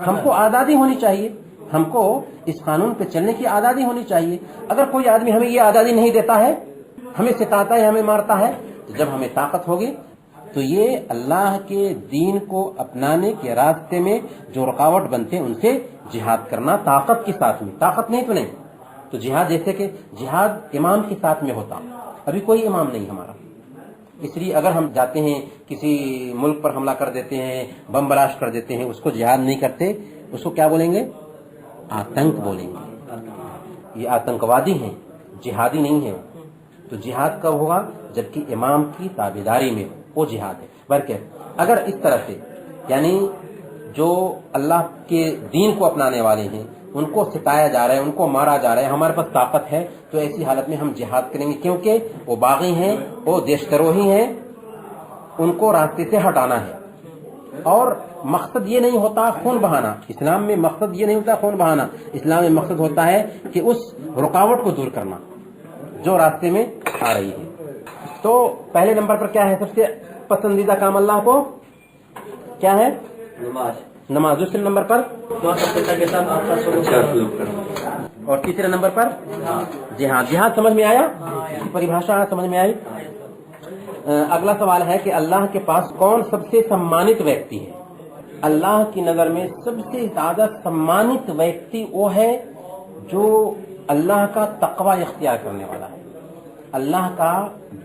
ہم کو آزادی ہونی چاہیے, ہم کو اس قانون پہ چلنے کی آزادی ہونی چاہیے. اگر کوئی آدمی ہمیں یہ آزادی نہیں دیتا ہے, ہمیں ستاتا ہے, ہمیں مارتا ہے, تو جب ہمیں طاقت ہوگی تو یہ اللہ کے دین کو اپنانے کے راستے میں جو رکاوٹ بنتے ہیں ان سے جہاد کرنا طاقت کے ساتھ میں. طاقت نہیں تو نہیں, تو جہاد جیسے کہ جہاد امام کے ساتھ میں ہوتا. ابھی کوئی امام نہیں ہمارا, اس لیے اگر ہم جاتے ہیں کسی ملک پر حملہ کر دیتے ہیں, بم بلاسٹ کر دیتے ہیں, اس کو جہاد نہیں کرتے, اس کو کیا بولیں گے؟ آتنک بولیں گے. یہ آتنکوادی ہیں, جہادی نہیں ہے. تو جہاد کب ہوگا؟ جبکہ امام کی تابعداری میں وہ جہاد ہے. بلکہ اگر اس طرح سے یعنی جو اللہ کے دین کو اپنانے والے ہیں ان کو ستایا جا رہا ہے, ان کو مارا جا رہا ہے, ہمارے پاس طاقت ہے, تو ایسی حالت میں ہم جہاد کریں گے, کیونکہ وہ باغی ہیں, وہ دیش دروہی ہیں, ان کو راستے سے ہٹانا ہے. اور مقصد یہ نہیں ہوتا خون بہانا، اسلام میں مقصد یہ نہیں ہوتا خون بہانا، اسلام میں مقصد ہوتا ہے کہ اس رکاوٹ کو دور کرنا جو راستے میں آ رہی ہے۔ تو پہلے نمبر پر کیا ہے؟ سب سے پسندیدہ کام اللہ کو کیا ہے؟ نماز۔ دوسرے نمبر پر اور تیسرے نمبر پر جہاد۔ جہاد سمجھ میں آیا؟ اس کی پریبھاشا سمجھ میں آئی؟ اگلا سوال ہے کہ اللہ کے پاس کون سب سے سمانت ویکتی ہے؟ اللہ کی نظر میں سب سے زیادہ سمانت ویکتی وہ ہے جو اللہ کا تقوی اختیار کرنے والا ہے، اللہ کا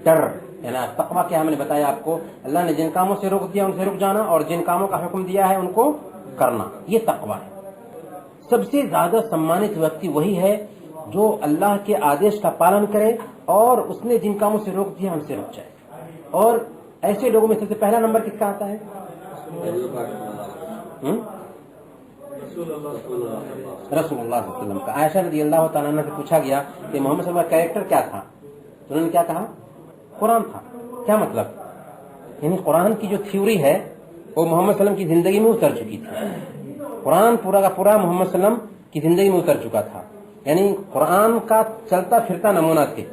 ڈر، یعنی تقوی کیا ہم نے بتایا آپ کو، اللہ نے جن کاموں سے روک دیا ان سے رک جانا اور جن کاموں کا حکم دیا ہے ان کو کرنا، یہ تقوی ہے۔ سب سے زیادہ سمانت ویکتی وہی ہے جو اللہ کے آدیش کا پالن کرے اور اس نے جن کاموں سے روک دیا ان سے رک جائے۔ اور ایسے لوگوں میں سب سے پہلا نمبر کس کا آتا ہے؟ رسول اللہ صلی اللہ علیہ وسلم کا۔ عائشہ رضی اللہ تعالیٰ عنہ سے پوچھا گیا کہ محمد صلی اللہ علیہ وسلم کا کیریکٹر کیا تھا، تو انہوں نے کیا کہا؟ قرآن تھا۔ کیا مطلب؟ یعنی قرآن کی جو تھیوری ہے وہ محمد صلی اللہ علیہ وسلم کی زندگی میں اتر چکی تھی، قرآن پورا کا پورا محمد صلی اللہ علیہ وسلم کی زندگی میں اتر چکا تھا، یعنی قرآن کا چلتا پھرتا نمونہ تھے۔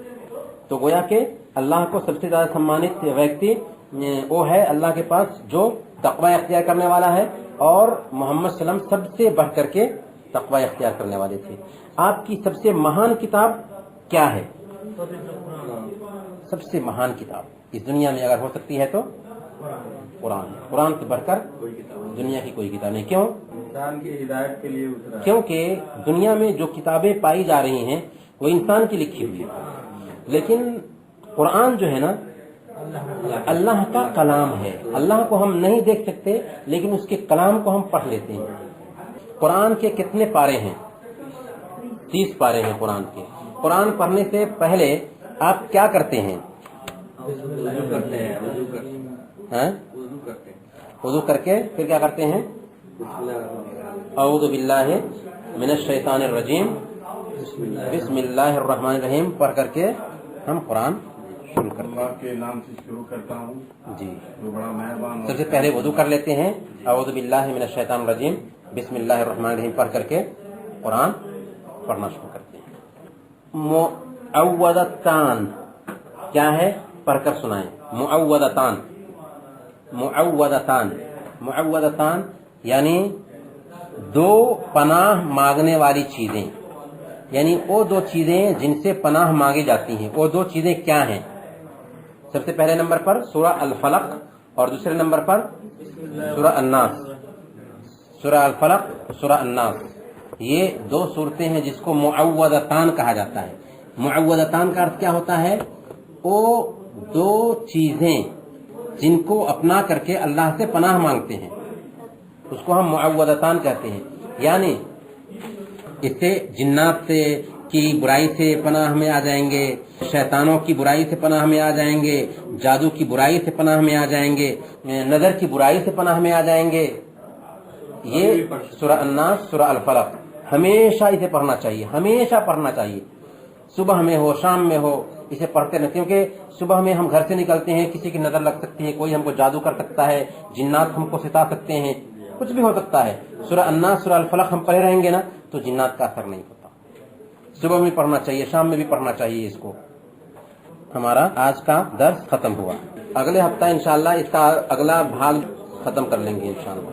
تو گویا کہ اللہ کو سب سے زیادہ سمانت ویکتی وہ ہے اللہ کے پاس جو تقوی اختیار کرنے والا ہے، اور محمد صلی اللہ علیہ وسلم سب سے بڑھ کر کے تقوی اختیار کرنے والے تھے۔ آپ کی سب سے مہان کتاب کیا ہے؟ سب سے مہان کتاب اس دنیا میں اگر ہو سکتی ہے تو قرآن۔ قرآن سے بڑھ کر دنیا کی کوئی کتاب نہیں۔ کیوں؟ انسان کی ہدایت کے لیے اترا ہے۔ کیونکہ دنیا میں جو کتابیں پائی جا رہی ہیں وہ انسان کی لکھی ہوئی ہے، لیکن قرآن جو ہے نا اللہ کا کلام ہے۔ اللہ کو ہم نہیں دیکھ سکتے لیکن اس کے کلام کو ہم پڑھ لیتے ہیں۔ قرآن کے کتنے پارے ہیں؟ 30 پارے ہیں قرآن کے۔ قرآن پڑھنے سے پہلے آپ کیا کرتے ہیں؟ وضو کر کے پھر کیا کرتے ہیں؟ اعوذ باللہ من الشیطان الرجیم بسم اللہ الرحمن الرحیم پڑھ کر کے ہم قرآن شروع کرتے ہیں۔ اللہ کے نام سے شروع کرتا ہوں جی، جو بڑا مہربان سب سے پہلے وضو کر لیتے ہیں، اعوذ باللہ من الشیطان الرجیم بسم اللہ الرحمن الرحیم پڑھ کر کے قرآن پڑھنا شروع کرتے ہیں۔ معوذتان کیا ہے؟ پڑھ کر سنائیں۔ معوذتان، معوذتان، معوذتان یعنی دو پناہ مانگنے والی چیزیں، یعنی وہ دو چیزیں جن سے پناہ مانگی جاتی ہیں، وہ دو چیزیں کیا ہیں؟ سب سے پہلے نمبر پر سورہ الفلق اور دوسرے نمبر پر سورہ الناس۔ سورہ الفلق، سورہ الناس، یہ دو صورتیں ہیں جس کو معوذتان کہا جاتا ہے۔ معوذتان کا ارتھ کیا ہوتا ہے؟ وہ دو چیزیں جن کو اپنا کر کے اللہ سے پناہ مانگتے ہیں، اس کو ہم معوذتان کہتے ہیں۔ یعنی اس سے جنات کی برائی سے پناہ میں آ جائیں گے، شیطانوں کی برائی سے پناہ میں آ جائیں گے، جادو کی برائی سے پناہ میں آ جائیں گے، نظر کی برائی سے پناہ میں آ جائیں گے۔ یہ سورہ الناس، سورہ الفلق ہمیشہ اسے پڑھنا چاہیے، ہمیشہ پڑھنا چاہیے، صبح میں ہو شام میں ہو اسے پڑھتے رہیں، کیونکہ صبح میں ہم گھر سے نکلتے ہیں، کسی کی نظر لگ سکتی ہے، کوئی ہم کو جادو کر سکتا ہے، جنات ہم کو ستا سکتے ہیں، کچھ بھی ہو سکتا ہے۔ سورہ الناس، سورہ الفلق ہم پڑھے رہیں گے نا تو جنات کا اثر نہیں ہوتا۔ صبح میں پڑھنا چاہیے، شام میں بھی پڑھنا چاہیے اس کو۔ ہمارا آج کا درس ختم ہوا، اگلے ہفتہ انشاءاللہ اس کا اگلا بھاگ ختم کر لیں گے انشاءاللہ۔